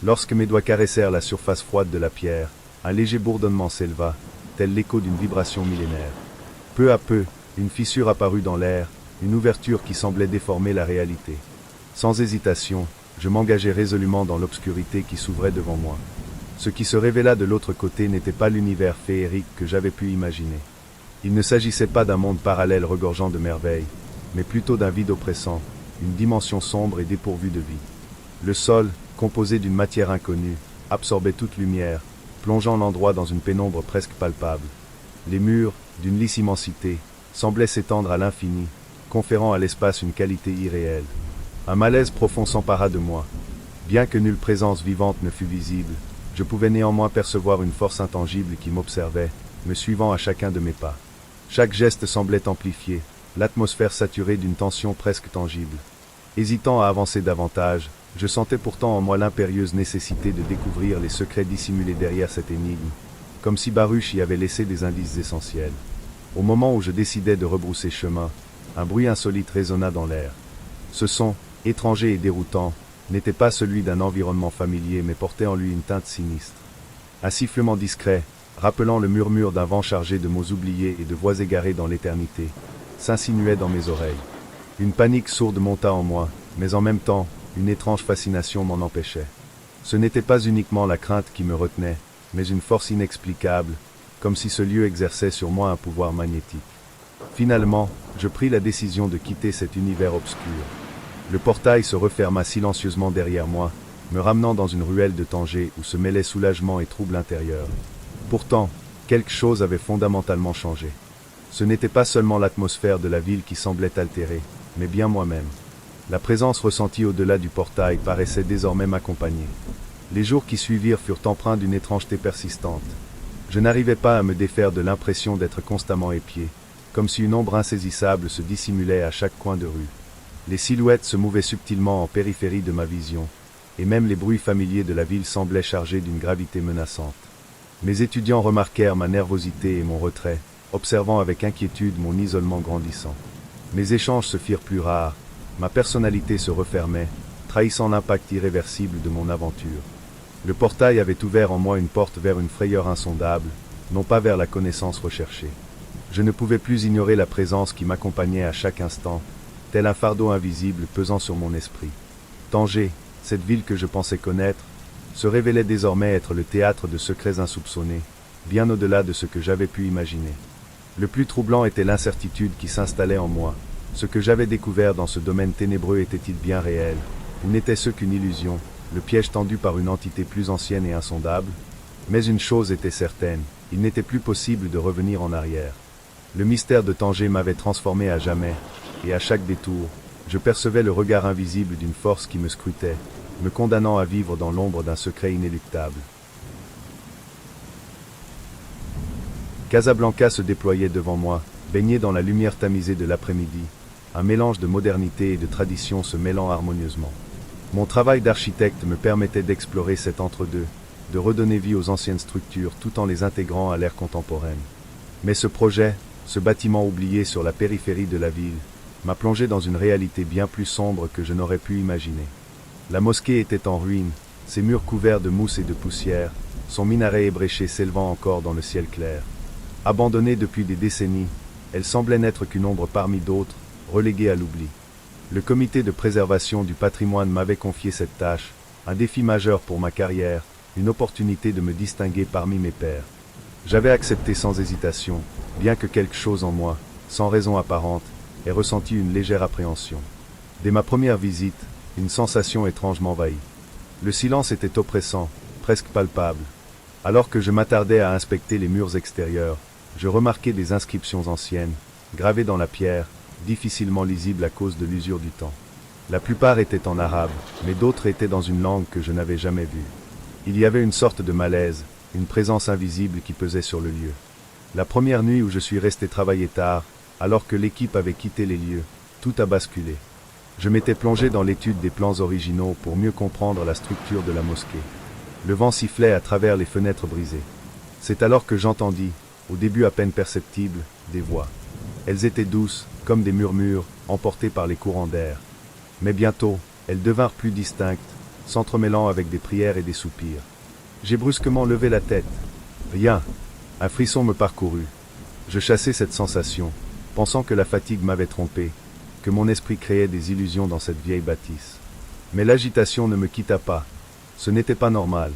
Speaker 2: Lorsque mes doigts caressèrent la surface froide de la pierre, un léger bourdonnement s'éleva, tel l'écho d'une vibration millénaire. Peu à peu, une fissure apparut dans l'air, une ouverture qui semblait déformer la réalité. Sans hésitation, je m'engageai résolument dans l'obscurité qui s'ouvrait devant moi. Ce qui se révéla de l'autre côté n'était pas l'univers féerique que j'avais pu imaginer. Il ne s'agissait pas d'un monde parallèle regorgeant de merveilles, mais plutôt d'un vide oppressant, une dimension sombre et dépourvue de vie. Le sol, composé d'une matière inconnue, absorbait toute lumière, plongeant l'endroit dans une pénombre presque palpable. Les murs, d'une lisse immensité, semblaient s'étendre à l'infini, conférant à l'espace une qualité irréelle. Un malaise profond s'empara de moi. Bien que nulle présence vivante ne fût visible, je pouvais néanmoins percevoir une force intangible qui m'observait, me suivant à chacun de mes pas. Chaque geste semblait amplifié, l'atmosphère saturée d'une tension presque tangible. Hésitant à avancer davantage, je sentais pourtant en moi l'impérieuse nécessité de découvrir les secrets dissimulés derrière cette énigme, comme si Baruch y avait laissé des indices essentiels. Au moment où je décidais de rebrousser chemin, un bruit insolite résonna dans l'air. Ce son, étranger et déroutant, n'était pas celui d'un environnement familier mais portait en lui une teinte sinistre. Un sifflement discret, rappelant le murmure d'un vent chargé de mots oubliés et de voix égarées dans l'éternité, s'insinuait dans mes oreilles. Une panique sourde monta en moi, mais en même temps, une étrange fascination m'en empêchait. Ce n'était pas uniquement la crainte qui me retenait, mais une force inexplicable, comme si ce lieu exerçait sur moi un pouvoir magnétique. Finalement, je pris la décision de quitter cet univers obscur. Le portail se referma silencieusement derrière moi, me ramenant dans une ruelle de Tanger où se mêlaient soulagement et trouble intérieur. Pourtant, quelque chose avait fondamentalement changé. Ce n'était pas seulement l'atmosphère de la ville qui semblait altérée, mais bien moi-même. La présence ressentie au-delà du portail paraissait désormais m'accompagner. Les jours qui suivirent furent empreints d'une étrangeté persistante. Je n'arrivais pas à me défaire de l'impression d'être constamment épié, comme si une ombre insaisissable se dissimulait à chaque coin de rue. Les silhouettes se mouvaient subtilement en périphérie de ma vision, et même les bruits familiers de la ville semblaient chargés d'une gravité menaçante. Mes étudiants remarquèrent ma nervosité et mon retrait, observant avec inquiétude mon isolement grandissant. Mes échanges se firent plus rares, ma personnalité se refermait, trahissant l'impact irréversible de mon aventure. Le portail avait ouvert en moi une porte vers une frayeur insondable, non pas vers la connaissance recherchée. Je ne pouvais plus ignorer la présence qui m'accompagnait à chaque instant, tel un fardeau invisible pesant sur mon esprit. Tanger, cette ville que je pensais connaître, se révélait désormais être le théâtre de secrets insoupçonnés, bien au-delà de ce que j'avais pu imaginer. Le plus troublant était l'incertitude qui s'installait en moi. Ce que j'avais découvert dans ce domaine ténébreux était-il bien réel, ou n'était-ce qu'une illusion, le piège tendu par une entité plus ancienne et insondable? Mais une chose était certaine, il n'était plus possible de revenir en arrière. Le mystère de Tanger m'avait transformé à jamais, et à chaque détour, je percevais le regard invisible d'une force qui me scrutait, me condamnant à vivre dans l'ombre d'un secret inéluctable. Casablanca se déployait devant moi, baigné dans la lumière tamisée de l'après-midi, un mélange de modernité et de tradition se mêlant harmonieusement. Mon travail d'architecte me permettait d'explorer cet entre-deux, de redonner vie aux anciennes structures tout en les intégrant à l'ère contemporaine. Mais ce projet, ce bâtiment oublié sur la périphérie de la ville, m'a plongé dans une réalité bien plus sombre que je n'aurais pu imaginer. La mosquée était en ruine, ses murs couverts de mousse et de poussière, son minaret ébréché s'élevant encore dans le ciel clair. Abandonnée depuis des décennies, elle semblait n'être qu'une ombre parmi d'autres, reléguée à l'oubli. Le comité de préservation du patrimoine m'avait confié cette tâche, un défi majeur pour ma carrière, une opportunité de me distinguer parmi mes pairs. J'avais accepté sans hésitation, bien que quelque chose en moi, sans raison apparente, ait ressenti une légère appréhension. Dès ma première visite, une sensation étrange m'envahit. Le silence était oppressant, presque palpable. Alors que je m'attardais à inspecter les murs extérieurs, je remarquai des inscriptions anciennes, gravées dans la pierre, difficilement lisibles à cause de l'usure du temps. La plupart étaient en arabe, mais d'autres étaient dans une langue que je n'avais jamais vue. Il y avait une sorte de malaise, une présence invisible qui pesait sur le lieu. La première nuit où je suis resté travailler tard, alors que l'équipe avait quitté les lieux, tout a basculé. Je m'étais plongé dans l'étude des plans originaux pour mieux comprendre la structure de la mosquée. Le vent sifflait à travers les fenêtres brisées. C'est alors que j'entendis, au début à peine perceptibles, des voix. Elles étaient douces, comme des murmures, emportés par les courants d'air. Mais bientôt, elles devinrent plus distinctes, s'entremêlant avec des prières et des soupirs. J'ai brusquement levé la tête. Rien. Un frisson me parcourut. Je chassai cette sensation, pensant que la fatigue m'avait trompé, que mon esprit créait des illusions dans cette vieille bâtisse. Mais l'agitation ne me quitta pas. Ce n'était pas normal.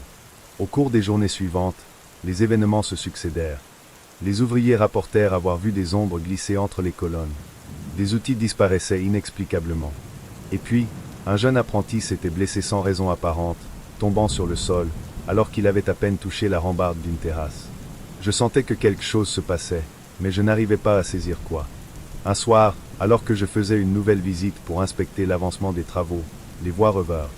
Speaker 2: Au cours des journées suivantes, les événements se succédèrent. Les ouvriers rapportèrent avoir vu des ombres glisser entre les colonnes. Des outils disparaissaient inexplicablement. Et puis, un jeune apprenti s'était blessé sans raison apparente, tombant sur le sol, alors qu'il avait à peine touché la rambarde d'une terrasse. Je sentais que quelque chose se passait, mais je n'arrivais pas à saisir quoi. Un soir, alors que je faisais une nouvelle visite pour inspecter l'avancement des travaux, les voix revinrent.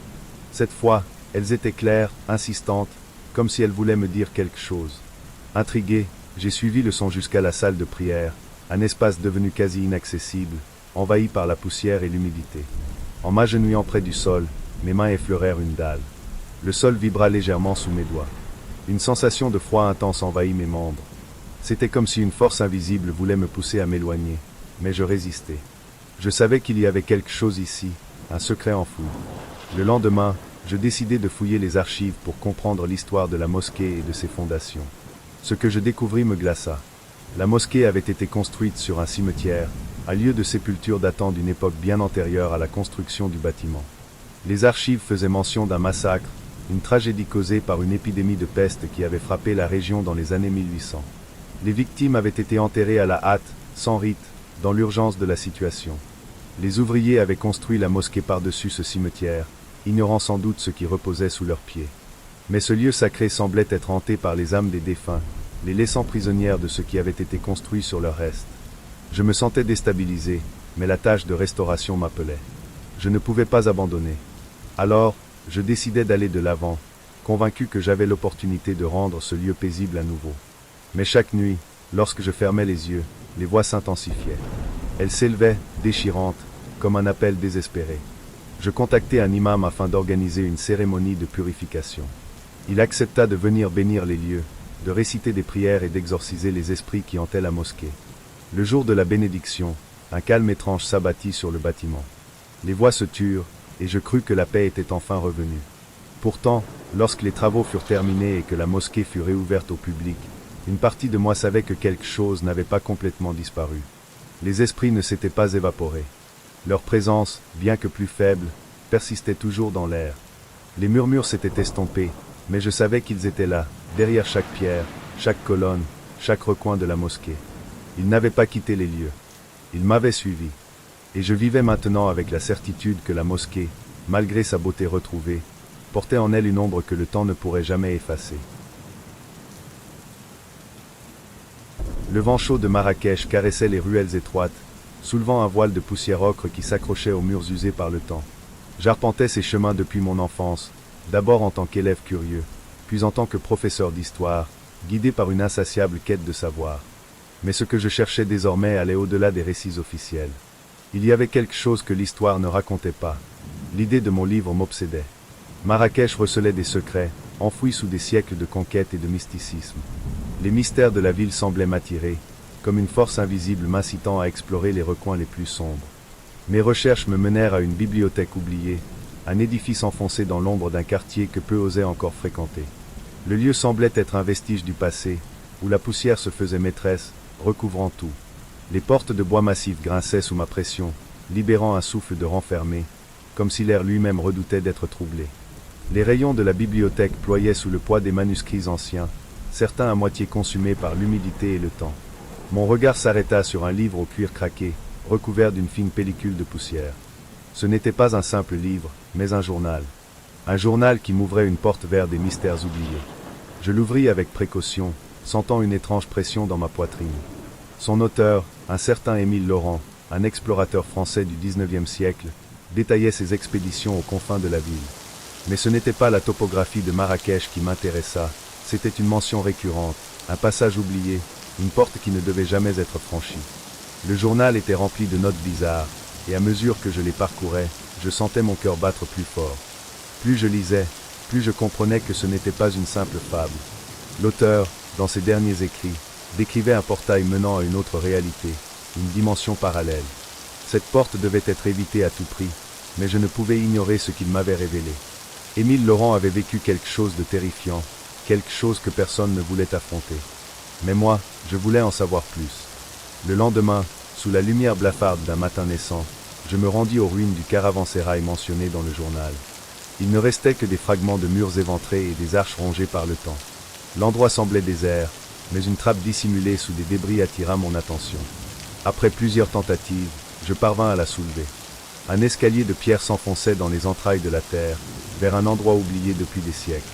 Speaker 2: Cette fois, elles étaient claires, insistantes, comme si elles voulaient me dire quelque chose. Intrigué, j'ai suivi le son jusqu'à la salle de prière, un espace devenu quasi inaccessible, envahi par la poussière et l'humidité. En m'agenouillant près du sol, mes mains effleurèrent une dalle. Le sol vibra légèrement sous mes doigts. Une sensation de froid intense envahit mes membres. C'était comme si une force invisible voulait me pousser à m'éloigner, mais je résistais. Je savais qu'il y avait quelque chose ici, un secret enfoui. Le lendemain, je décidai de fouiller les archives pour comprendre l'histoire de la mosquée et de ses fondations. Ce que je découvris me glaça. La mosquée avait été construite sur un cimetière, un lieu de sépulture datant d'une époque bien antérieure à la construction du bâtiment. Les archives faisaient mention d'un massacre, une tragédie causée par une épidémie de peste qui avait frappé la région dans les années 1800. Les victimes avaient été enterrées à la hâte, sans rite, dans l'urgence de la situation. Les ouvriers avaient construit la mosquée par-dessus ce cimetière, ignorant sans doute ce qui reposait sous leurs pieds. Mais ce lieu sacré semblait être hanté par les âmes des défunts, les laissant prisonnières de ce qui avait été construit sur leurs restes. Je me sentais déstabilisé, mais la tâche de restauration m'appelait. Je ne pouvais pas abandonner. Alors, je décidai d'aller de l'avant, convaincu que j'avais l'opportunité de rendre ce lieu paisible à nouveau. Mais chaque nuit, lorsque je fermais les yeux, les voix s'intensifiaient. Elles s'élevaient, déchirantes, comme un appel désespéré. Je contactai un imam afin d'organiser une cérémonie de purification. Il accepta de venir bénir les lieux, de réciter des prières et d'exorciser les esprits qui hantaient la mosquée. Le jour de la bénédiction, un calme étrange s'abattit sur le bâtiment. Les voix se turent, et je crus que la paix était enfin revenue. Pourtant, lorsque les travaux furent terminés et que la mosquée fut réouverte au public, une partie de moi savait que quelque chose n'avait pas complètement disparu. Les esprits ne s'étaient pas évaporés. Leur présence, bien que plus faible, persistait toujours dans l'air. Les murmures s'étaient estompés, mais je savais qu'ils étaient là, derrière chaque pierre, chaque colonne, chaque recoin de la mosquée. Ils n'avaient pas quitté les lieux. Ils m'avaient suivi. Et je vivais maintenant avec la certitude que la mosquée, malgré sa beauté retrouvée, portait en elle une ombre que le temps ne pourrait jamais effacer. Le vent chaud de Marrakech caressait les ruelles étroites, soulevant un voile de poussière ocre qui s'accrochait aux murs usés par le temps. J'arpentais ces chemins depuis mon enfance, d'abord en tant qu'élève curieux, puis en tant que professeur d'histoire, guidé par une insatiable quête de savoir. Mais ce que je cherchais désormais allait au-delà des récits officiels. Il y avait quelque chose que l'histoire ne racontait pas. L'idée de mon livre m'obsédait. Marrakech recelait des secrets, enfouis sous des siècles de conquête et de mysticisme. Les mystères de la ville semblaient m'attirer, comme une force invisible m'incitant à explorer les recoins les plus sombres. Mes recherches me menèrent à une bibliothèque oubliée, un édifice enfoncé dans l'ombre d'un quartier que peu osaient encore fréquenter. Le lieu semblait être un vestige du passé, où la poussière se faisait maîtresse, recouvrant tout. Les portes de bois massif grinçaient sous ma pression, libérant un souffle de renfermé, comme si l'air lui-même redoutait d'être troublé. Les rayons de la bibliothèque ployaient sous le poids des manuscrits anciens, certains à moitié consumés par l'humidité et le temps. Mon regard s'arrêta sur un livre au cuir craqué, recouvert d'une fine pellicule de poussière. Ce n'était pas un simple livre, mais un journal. Un journal qui m'ouvrait une porte vers des mystères oubliés. Je l'ouvris avec précaution, sentant une étrange pression dans ma poitrine. Son auteur, un certain Émile Laurent, un explorateur français du XIXe siècle, détaillait ses expéditions aux confins de la ville. Mais ce n'était pas la topographie de Marrakech qui m'intéressa, c'était une mention récurrente, un passage oublié, une porte qui ne devait jamais être franchie. Le journal était rempli de notes bizarres, et à mesure que je les parcourais, je sentais mon cœur battre plus fort. Plus je lisais, plus je comprenais que ce n'était pas une simple fable. L'auteur, dans ses derniers écrits, décrivait un portail menant à une autre réalité, une dimension parallèle. Cette porte devait être évitée à tout prix, mais je ne pouvais ignorer ce qu'il m'avait révélé. Émile Laurent avait vécu quelque chose de terrifiant, quelque chose que personne ne voulait affronter. Mais moi, je voulais en savoir plus. Le lendemain, sous la lumière blafarde d'un matin naissant, je me rendis aux ruines du caravansérail mentionné dans le journal. Il ne restait que des fragments de murs éventrés et des arches rongées par le temps. L'endroit semblait désert, mais une trappe dissimulée sous des débris attira mon attention. Après plusieurs tentatives, je parvins à la soulever. Un escalier de pierre s'enfonçait dans les entrailles de la terre, vers un endroit oublié depuis des siècles.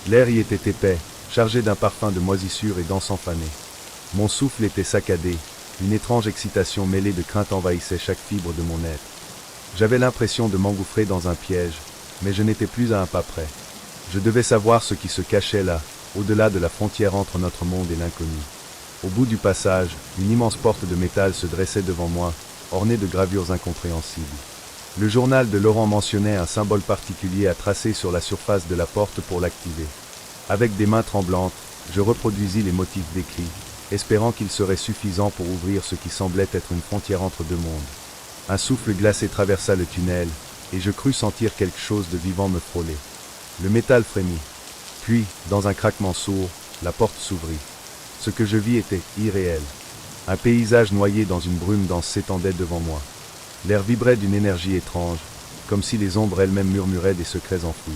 Speaker 2: L'air y était épais, chargé d'un parfum de moisissure et d'encens fané. Mon souffle était saccadé, une étrange excitation mêlée de crainte envahissait chaque fibre de mon être. J'avais l'impression de m'engouffrer dans un piège, mais je n'étais plus à un pas près. Je devais savoir ce qui se cachait là, au-delà de la frontière entre notre monde et l'inconnu. Au bout du passage, une immense porte de métal se dressait devant moi, ornée de gravures incompréhensibles. Le journal de Laurent mentionnait un symbole particulier à tracer sur la surface de la porte pour l'activer. Avec des mains tremblantes, je reproduisis les motifs décrits, espérant qu'ils seraient suffisants pour ouvrir ce qui semblait être une frontière entre deux mondes. Un souffle glacé traversa le tunnel, et je crus sentir quelque chose de vivant me frôler. Le métal frémit. Puis, dans un craquement sourd, la porte s'ouvrit. Ce que je vis était irréel. Un paysage noyé dans une brume dense s'étendait devant moi. L'air vibrait d'une énergie étrange, comme si les ombres elles-mêmes murmuraient des secrets enfouis.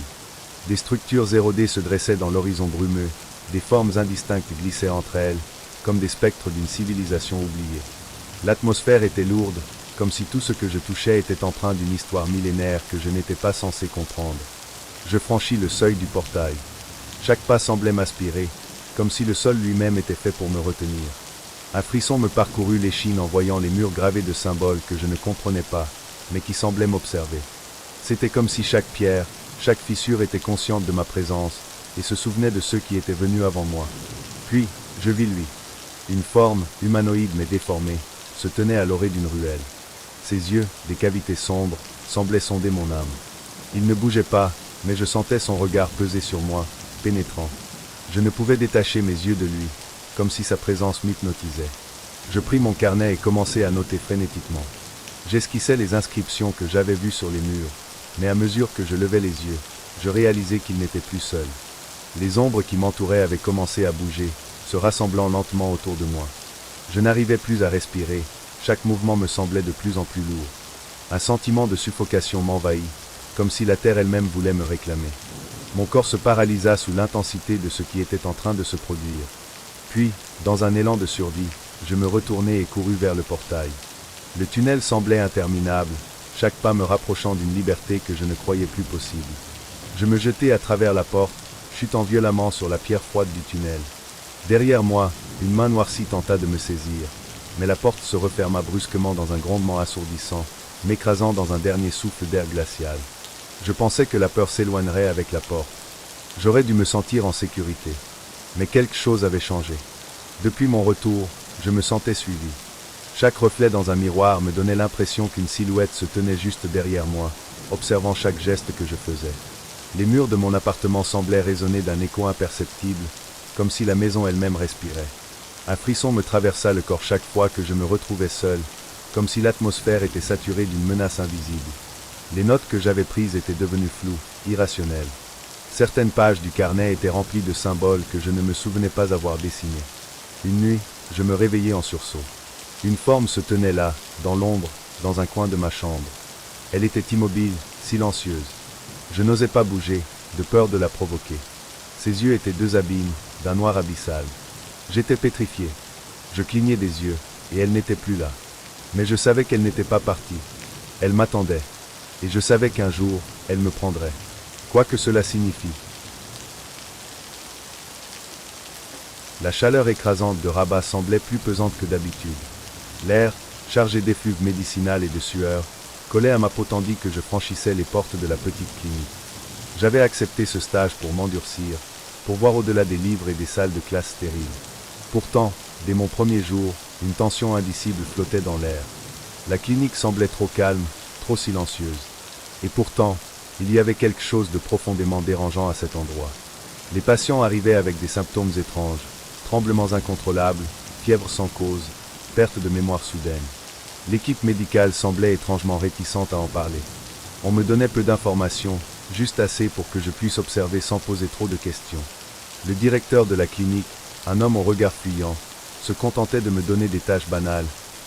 Speaker 2: Des structures érodées se dressaient dans l'horizon brumeux, des formes indistinctes glissaient entre elles, comme des spectres d'une civilisation oubliée. L'atmosphère était lourde, comme si tout ce que je touchais était empreint d'une histoire millénaire que je n'étais pas censé comprendre. Je franchis le seuil du portail. Chaque pas semblait m'aspirer, comme si le sol lui-même était fait pour me retenir. Un frisson me parcourut l'échine en voyant les murs gravés de symboles que je ne comprenais pas, mais qui semblaient m'observer. C'était comme si chaque pierre, chaque fissure était consciente de ma présence, et se souvenait de ceux qui étaient venus avant moi. Puis, je vis lui. Une forme, humanoïde mais déformée, se tenait à l'orée d'une ruelle. Ses yeux, des cavités sombres, semblaient sonder mon âme. Il ne bougeait pas, mais je sentais son regard peser sur moi, pénétrant. Je ne pouvais détacher mes yeux de lui, comme si sa présence m'hypnotisait. Je pris mon carnet et commençai à noter frénétiquement. J'esquissais les inscriptions que j'avais vues sur les murs, mais à mesure que je levais les yeux, je réalisais qu'il n'était plus seul. Les ombres qui m'entouraient avaient commencé à bouger, se rassemblant lentement autour de moi. Je n'arrivais plus à respirer, chaque mouvement me semblait de plus en plus lourd. Un sentiment de suffocation m'envahit, comme si la terre elle-même voulait me réclamer. Mon corps se paralysa sous l'intensité de ce qui était en train de se produire. Puis, dans un élan de survie, je me retournai et courus vers le portail. Le tunnel semblait interminable, chaque pas me rapprochant d'une liberté que je ne croyais plus possible. Je me jetai à travers la porte, chutant violemment sur la pierre froide du tunnel. Derrière moi, une main noircie tenta de me saisir. mais la porte se referma brusquement dans un grondement assourdissant, m'écrasant dans un dernier souffle d'air glacial. Je pensais que la peur s'éloignerait avec la porte. J'aurais dû me sentir en sécurité. Mais quelque chose avait changé. Depuis mon retour, je me sentais suivi. Chaque reflet dans un miroir me donnait l'impression qu'une silhouette se tenait juste derrière moi, observant chaque geste que je faisais. Les murs de mon appartement semblaient résonner d'un écho imperceptible, comme si la maison elle-même respirait. Un frisson me traversa le corps chaque fois que je me retrouvais seul, comme si l'atmosphère était saturée d'une menace invisible. Les notes que j'avais prises étaient devenues floues, irrationnelles. Certaines pages du carnet étaient remplies de symboles que je ne me souvenais pas avoir dessinés. Une nuit, je me réveillai en sursaut. Une forme se tenait là, dans l'ombre, dans un coin de ma chambre. Elle était immobile, silencieuse. Je n'osais pas bouger, de peur de la provoquer. Ses yeux étaient deux abîmes, d'un noir abyssal. J'étais pétrifié. Je clignais des yeux, et elle n'était plus là. Mais je savais qu'elle n'était pas partie. Elle m'attendait. Et je savais qu'un jour, elle me prendrait. Quoi que cela signifie. La chaleur écrasante de Rabat semblait plus pesante que d'habitude. L'air, chargé d'effluves médicinales et de sueur, collait à ma peau tandis que je franchissais les portes de la petite clinique. J'avais accepté ce stage pour m'endurcir, pour voir au-delà des livres et des salles de classe stériles. Pourtant, dès mon premier jour, une tension indicible flottait dans l'air. La clinique semblait trop calme, trop silencieuse. Et pourtant, il y avait quelque chose de profondément dérangeant à cet endroit. Les patients arrivaient avec des symptômes étranges, tremblements incontrôlables, fièvre sans cause, perte de mémoire soudaine. L'équipe médicale semblait étrangement réticente à en parler. On me donnait peu d'informations, juste assez pour que je puisse observer sans poser trop de questions. Le directeur de la clinique, un homme au regard fuyant, se contentait de me donner des tâches banales,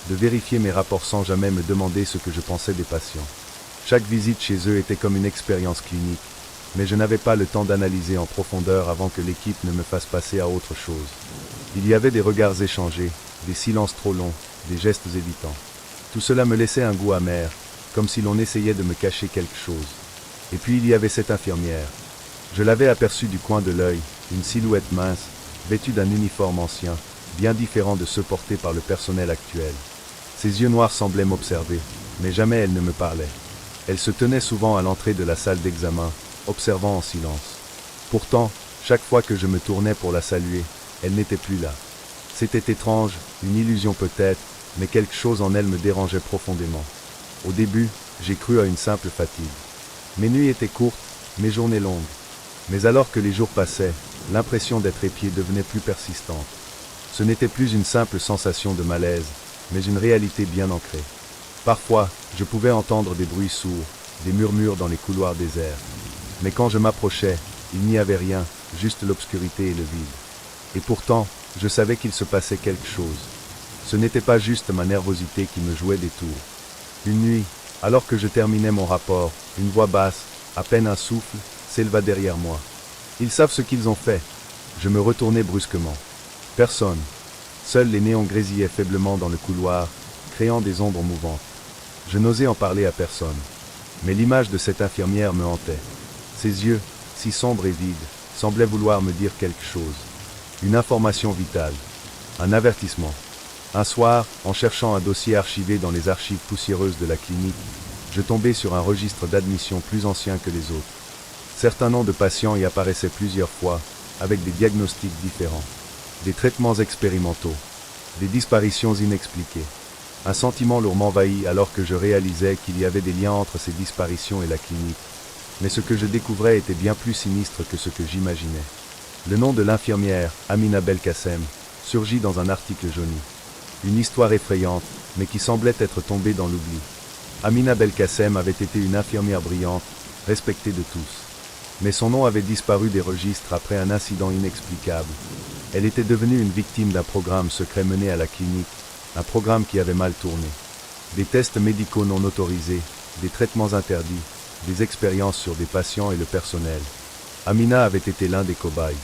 Speaker 2: de vérifier mes rapports sans jamais me demander ce que je pensais des patients. Chaque visite chez eux était comme une expérience clinique, mais je n'avais pas le temps d'analyser en profondeur avant que l'équipe ne me fasse passer à autre chose. Il y avait des regards échangés, des silences trop longs, des gestes évitants. Tout cela me laissait un goût amer, comme si l'on essayait de me cacher quelque chose. Et puis il y avait cette infirmière. Je l'avais aperçue du coin de l'œil, une silhouette mince, vêtue d'un uniforme ancien, bien différent de ceux portés par le personnel actuel. Ses yeux noirs semblaient m'observer, mais jamais elle ne me parlait. Elle se tenait souvent à l'entrée de la salle d'examen, observant en silence. Pourtant, chaque fois que je me tournais pour la saluer, elle n'était plus là. C'était étrange, une illusion peut-être, mais quelque chose en elle me dérangeait profondément. Au début, j'ai cru à une simple fatigue. Mes nuits étaient courtes, mes journées longues. Mais alors que les jours passaient, l'impression d'être épié devenait plus persistante. Ce n'était plus une simple sensation de malaise, mais une réalité bien ancrée. Parfois, je pouvais entendre des bruits sourds, des murmures dans les couloirs déserts. Mais quand je m'approchais, il n'y avait rien, juste l'obscurité et le vide. Et pourtant, je savais qu'il se passait quelque chose. Ce n'était pas juste ma nervosité qui me jouait des tours. Une nuit, alors que je terminais mon rapport, une voix basse, à peine un souffle, s'éleva derrière moi. Ils savent ce qu'ils ont fait. Je me retournai brusquement. Personne. Seuls les néons grésillaient faiblement dans le couloir, créant des ombres mouvantes. Je n'osais en parler à personne. Mais l'image de cette infirmière me hantait. Ses yeux, si sombres et vides, semblaient vouloir me dire quelque chose. Une information vitale. Un avertissement. Un soir, en cherchant un dossier archivé dans les archives poussiéreuses de la clinique, je tombai sur un registre d'admission plus ancien que les autres. Certains noms de patients y apparaissaient plusieurs fois, avec des diagnostics différents. Des traitements expérimentaux. Des disparitions inexpliquées. Un sentiment lourd m'envahit alors que je réalisais qu'il y avait des liens entre ces disparitions et la clinique. Mais ce que je découvrais était bien plus sinistre que ce que j'imaginais. Le nom de l'infirmière, Amina Belkacem, surgit dans un article jauni. Une histoire effrayante, mais qui semblait être tombée dans l'oubli. Amina Belkacem avait été une infirmière brillante, respectée de tous. Mais son nom avait disparu des registres après un incident inexplicable. Elle était devenue une victime d'un programme secret mené à la clinique, un programme qui avait mal tourné. Des tests médicaux non autorisés, des traitements interdits, des expériences sur des patients et le personnel. Amina avait été l'un des cobayes.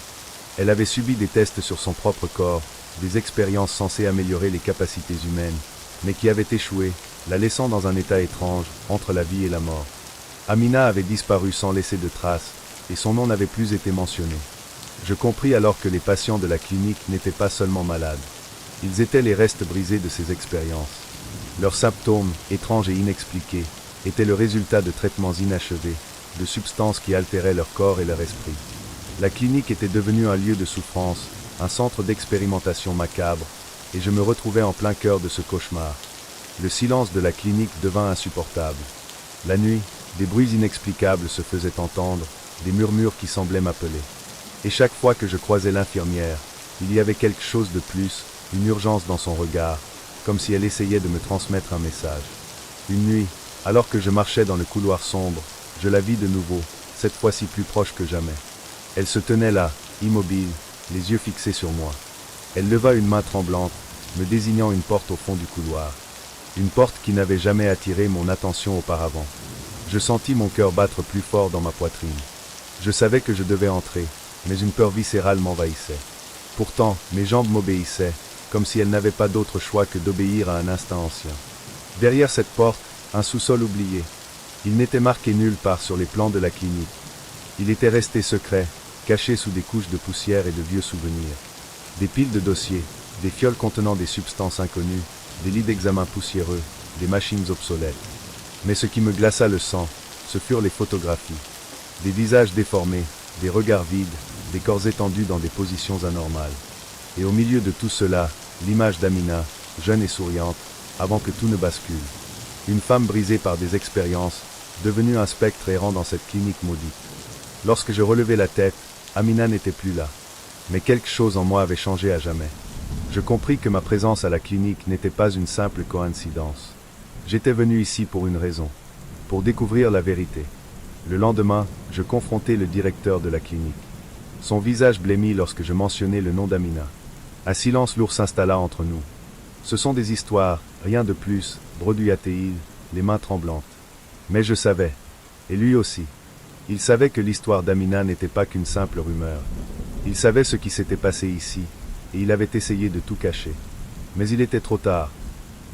Speaker 2: Elle avait subi des tests sur son propre corps, des expériences censées améliorer les capacités humaines, mais qui avaient échoué, la laissant dans un état étrange, entre la vie et la mort. Amina avait disparu sans laisser de traces, et son nom n'avait plus été mentionné. Je compris alors que les patients de la clinique n'étaient pas seulement malades. Ils étaient les restes brisés de ces expériences. Leurs symptômes, étranges et inexpliqués, étaient le résultat de traitements inachevés, de substances qui altéraient leur corps et leur esprit. La clinique était devenue un lieu de souffrance, un centre d'expérimentation macabre, et je me retrouvais en plein cœur de ce cauchemar. Le silence de la clinique devint insupportable. La nuit, des bruits inexplicables se faisaient entendre, des murmures qui semblaient m'appeler. Et chaque fois que je croisais l'infirmière, il y avait quelque chose de plus, une urgence dans son regard, comme si elle essayait de me transmettre un message. Une nuit, alors que je marchais dans le couloir sombre, je la vis de nouveau, cette fois-ci plus proche que jamais. Elle se tenait là, immobile, les yeux fixés sur moi. Elle leva une main tremblante, me désignant une porte au fond du couloir. Une porte qui n'avait jamais attiré mon attention auparavant. Je sentis mon cœur battre plus fort dans ma poitrine. Je savais que je devais entrer, mais une peur viscérale m'envahissait. Pourtant, mes jambes m'obéissaient, comme si elles n'avaient pas d'autre choix que d'obéir à un instinct ancien. Derrière cette porte, un sous-sol oublié. Il n'était marqué nulle part sur les plans de la clinique. Il était resté secret, caché sous des couches de poussière et de vieux souvenirs. Des piles de dossiers, des fioles contenant des substances inconnues, des lits d'examen poussiéreux, des machines obsolètes. Mais ce qui me glaça le sang, ce furent les photographies. Des visages déformés, des regards vides, des corps étendus dans des positions anormales. Et au milieu de tout cela, l'image d'Amina, jeune et souriante, avant que tout ne bascule. Une femme brisée par des expériences, devenue un spectre errant dans cette clinique maudite. Lorsque je relevai la tête, Amina n'était plus là. Mais quelque chose en moi avait changé à jamais. Je compris que ma présence à la clinique n'était pas une simple coïncidence. J'étais venu ici pour une raison, pour découvrir la vérité. Le lendemain, je confrontai le directeur de la clinique. Son visage blêmit lorsque je mentionnai le nom d'Amina. Un silence lourd s'installa entre nous. Ce sont des histoires, rien de plus, bredouilla-t-il, les mains tremblantes. Mais je savais, et lui aussi. Il savait que l'histoire d'Amina n'était pas qu'une simple rumeur. Il savait ce qui s'était passé ici, et il avait essayé de tout cacher. Mais il était trop tard.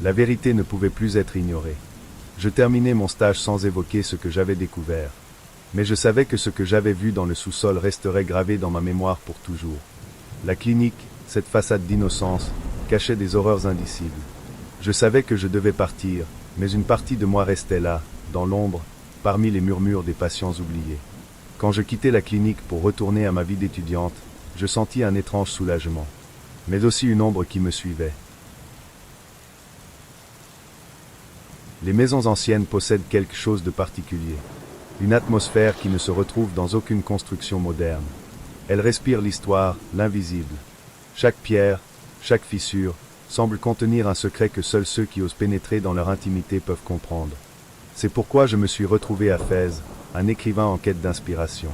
Speaker 2: La vérité ne pouvait plus être ignorée. Je terminai mon stage sans évoquer ce que j'avais découvert. Mais je savais que ce que j'avais vu dans le sous-sol resterait gravé dans ma mémoire pour toujours. La clinique, cette façade d'innocence, cachait des horreurs indicibles. Je savais que je devais partir, mais une partie de moi restait là, dans l'ombre, parmi les murmures des patients oubliés. Quand je quittai la clinique pour retourner à ma vie d'étudiante, je sentis un étrange soulagement, mais aussi une ombre qui me suivait. Les maisons anciennes possèdent quelque chose de particulier. Une atmosphère qui ne se retrouve dans aucune construction moderne. Elles respirent l'histoire, l'invisible. Chaque pierre, chaque fissure, semble contenir un secret que seuls ceux qui osent pénétrer dans leur intimité peuvent comprendre. C'est pourquoi je me suis retrouvé à Fès, un écrivain en quête d'inspiration.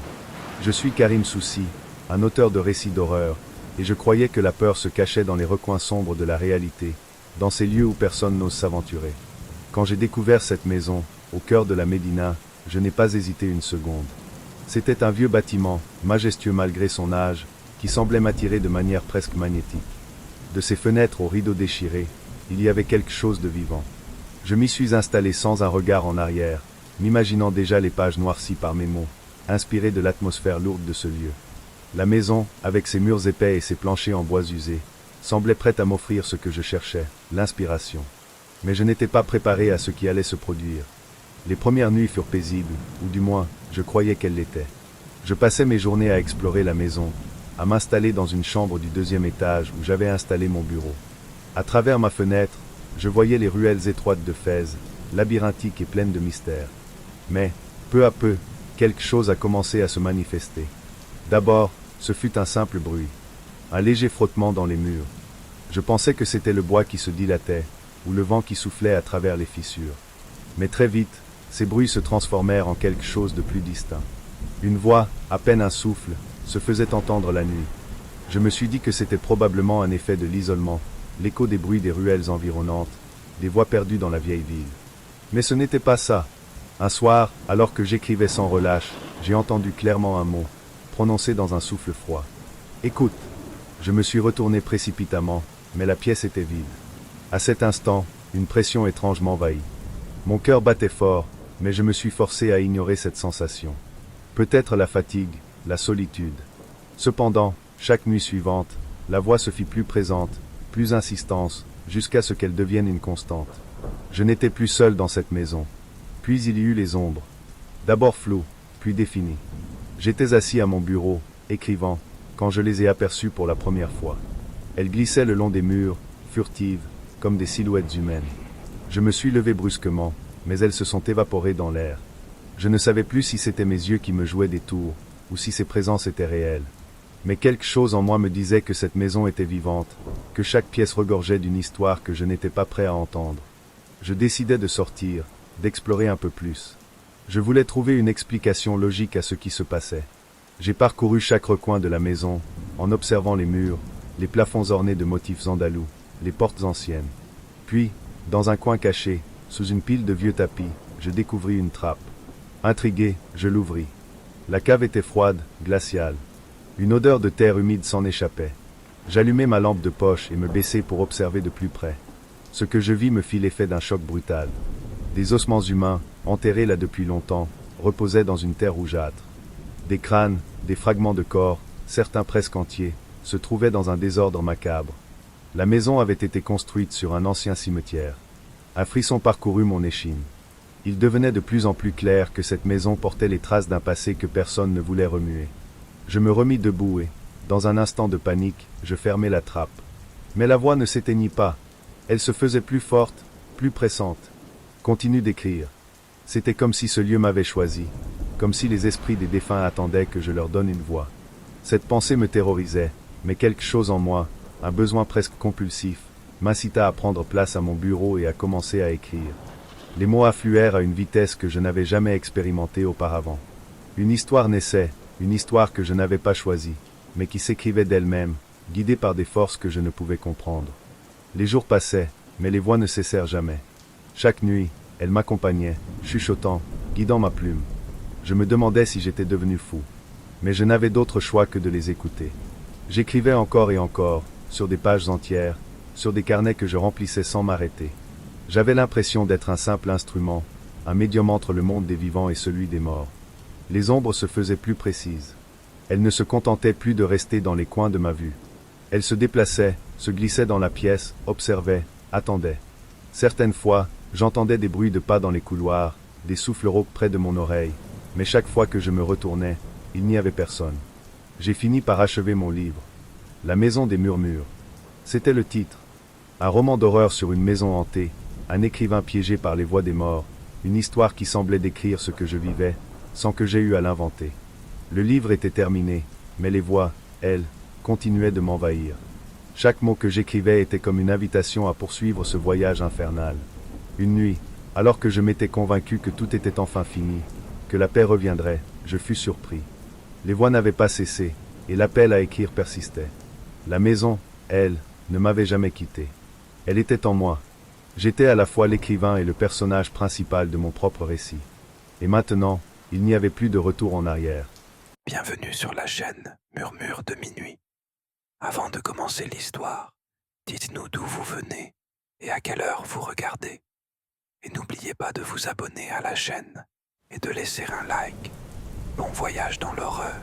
Speaker 2: Je suis Karim Soussi, un auteur de récits d'horreur, et je croyais que la peur se cachait dans les recoins sombres de la réalité, dans ces lieux où personne n'ose s'aventurer. Quand j'ai découvert cette maison, au cœur de la Médina, je n'ai pas hésité une seconde. C'était un vieux bâtiment, majestueux malgré son âge, qui semblait m'attirer de manière presque magnétique. De ses fenêtres aux rideaux déchirés, il y avait quelque chose de vivant. Je m'y suis installé sans un regard en arrière, m'imaginant déjà les pages noircies par mes mots, inspirées de l'atmosphère lourde de ce lieu. La maison, avec ses murs épais et ses planchers en bois usés, semblait prête à m'offrir ce que je cherchais, l'inspiration. Mais je n'étais pas préparé à ce qui allait se produire. Les premières nuits furent paisibles, ou du moins, je croyais qu'elles l'étaient. Je passais mes journées à explorer la maison, à m'installer dans une chambre du 2e étage où j'avais installé mon bureau. À travers ma fenêtre, je voyais les ruelles étroites de Fès, labyrinthiques et pleines de mystères. Mais, peu à peu, quelque chose a commencé à se manifester. D'abord, ce fut un simple bruit, un léger frottement dans les murs. Je pensais que c'était le bois qui se dilatait, ou le vent qui soufflait à travers les fissures. Mais très vite, ces bruits se transformèrent en quelque chose de plus distinct. Une voix, à peine un souffle, se faisait entendre la nuit. Je me suis dit que c'était probablement un effet de l'isolement, l'écho des bruits des ruelles environnantes, des voix perdues dans la vieille ville. Mais ce n'était pas ça. Un soir, alors que j'écrivais sans relâche, j'ai entendu clairement un mot, prononcé dans un souffle froid. « Écoute !» Je me suis retourné précipitamment, mais la pièce était vide. À cet instant, une pression étrange m'envahit. Mon cœur battait fort, mais je me suis forcé à ignorer cette sensation. Peut-être la fatigue, la solitude. Cependant, chaque nuit suivante, la voix se fit plus présente, plus insistance, jusqu'à ce qu'elle devienne une constante. Je n'étais plus seul dans cette maison. Puis il y eut les ombres. D'abord floues, puis définies. J'étais assis à mon bureau, écrivant, quand je les ai aperçues pour la première fois. Elles glissaient le long des murs, furtives, comme des silhouettes humaines. Je me suis levé brusquement, mais elles se sont évaporées dans l'air. Je ne savais plus si c'était mes yeux qui me jouaient des tours, ou si ces présences étaient réelles. Mais quelque chose en moi me disait que cette maison était vivante, que chaque pièce regorgeait d'une histoire que je n'étais pas prêt à entendre. Je décidai de sortir, d'explorer un peu plus. Je voulais trouver une explication logique à ce qui se passait. J'ai parcouru chaque recoin de la maison, en observant les murs, les plafonds ornés de motifs andalous, les portes anciennes. Puis, dans un coin caché, sous une pile de vieux tapis, je découvris une trappe. Intrigué, je l'ouvris. La cave était froide, glaciale. Une odeur de terre humide s'en échappait. J'allumai ma lampe de poche et me baissai pour observer de plus près. Ce que je vis me fit l'effet d'un choc brutal. Des ossements humains, enterrés là depuis longtemps, reposaient dans une terre rougeâtre. Des crânes, des fragments de corps, certains presque entiers, se trouvaient dans un désordre macabre. La maison avait été construite sur un ancien cimetière. Un frisson parcourut mon échine. Il devenait de plus en plus clair que cette maison portait les traces d'un passé que personne ne voulait remuer. Je me remis debout et, dans un instant de panique, je fermai la trappe. Mais la voix ne s'éteignit pas. Elle se faisait plus forte, plus pressante. Continue d'écrire. C'était comme si ce lieu m'avait choisi, comme si les esprits des défunts attendaient que je leur donne une voix. Cette pensée me terrorisait, mais quelque chose en moi, un besoin presque compulsif, m'incita à prendre place à mon bureau et à commencer à écrire. Les mots affluèrent à une vitesse que je n'avais jamais expérimentée auparavant. Une histoire naissait, une histoire que je n'avais pas choisie, mais qui s'écrivait d'elle-même, guidée par des forces que je ne pouvais comprendre. Les jours passaient, mais les voix ne cessèrent jamais. Chaque nuit, elles m'accompagnaient, chuchotant, guidant ma plume. Je me demandais si j'étais devenu fou. Mais je n'avais d'autre choix que de les écouter. J'écrivais encore et encore, sur des pages entières, sur des carnets que je remplissais sans m'arrêter. J'avais l'impression d'être un simple instrument, un médium entre le monde des vivants et celui des morts. Les ombres se faisaient plus précises. Elles ne se contentaient plus de rester dans les coins de ma vue. Elles se déplaçaient, se glissaient dans la pièce, observaient, attendaient. Certaines fois, j'entendais des bruits de pas dans les couloirs, des souffles rauques près de mon oreille, mais chaque fois que je me retournais, il n'y avait personne. J'ai fini par achever mon livre. La maison des murmures. C'était le titre. Un roman d'horreur sur une maison hantée, un écrivain piégé par les voix des morts, une histoire qui semblait décrire ce que je vivais, sans que j'aie eu à l'inventer. Le livre était terminé, mais les voix, elles, continuaient de m'envahir. Chaque mot que j'écrivais était comme une invitation à poursuivre ce voyage infernal. Une nuit, alors que je m'étais convaincu que tout était enfin fini, que la paix reviendrait, je fus surpris. Les voix n'avaient pas cessé, et l'appel à écrire persistait. La maison, elle, ne m'avait jamais quitté. Elle était en moi. J'étais à la fois l'écrivain et le personnage principal de mon propre récit. Et maintenant, il n'y avait plus de retour en arrière.
Speaker 1: Bienvenue sur la chaîne Murmure de Minuit. Avant de commencer l'histoire, dites-nous d'où vous venez et à quelle heure vous regardez. Et n'oubliez pas de vous abonner à la chaîne et de laisser un like. Bon voyage dans l'horreur.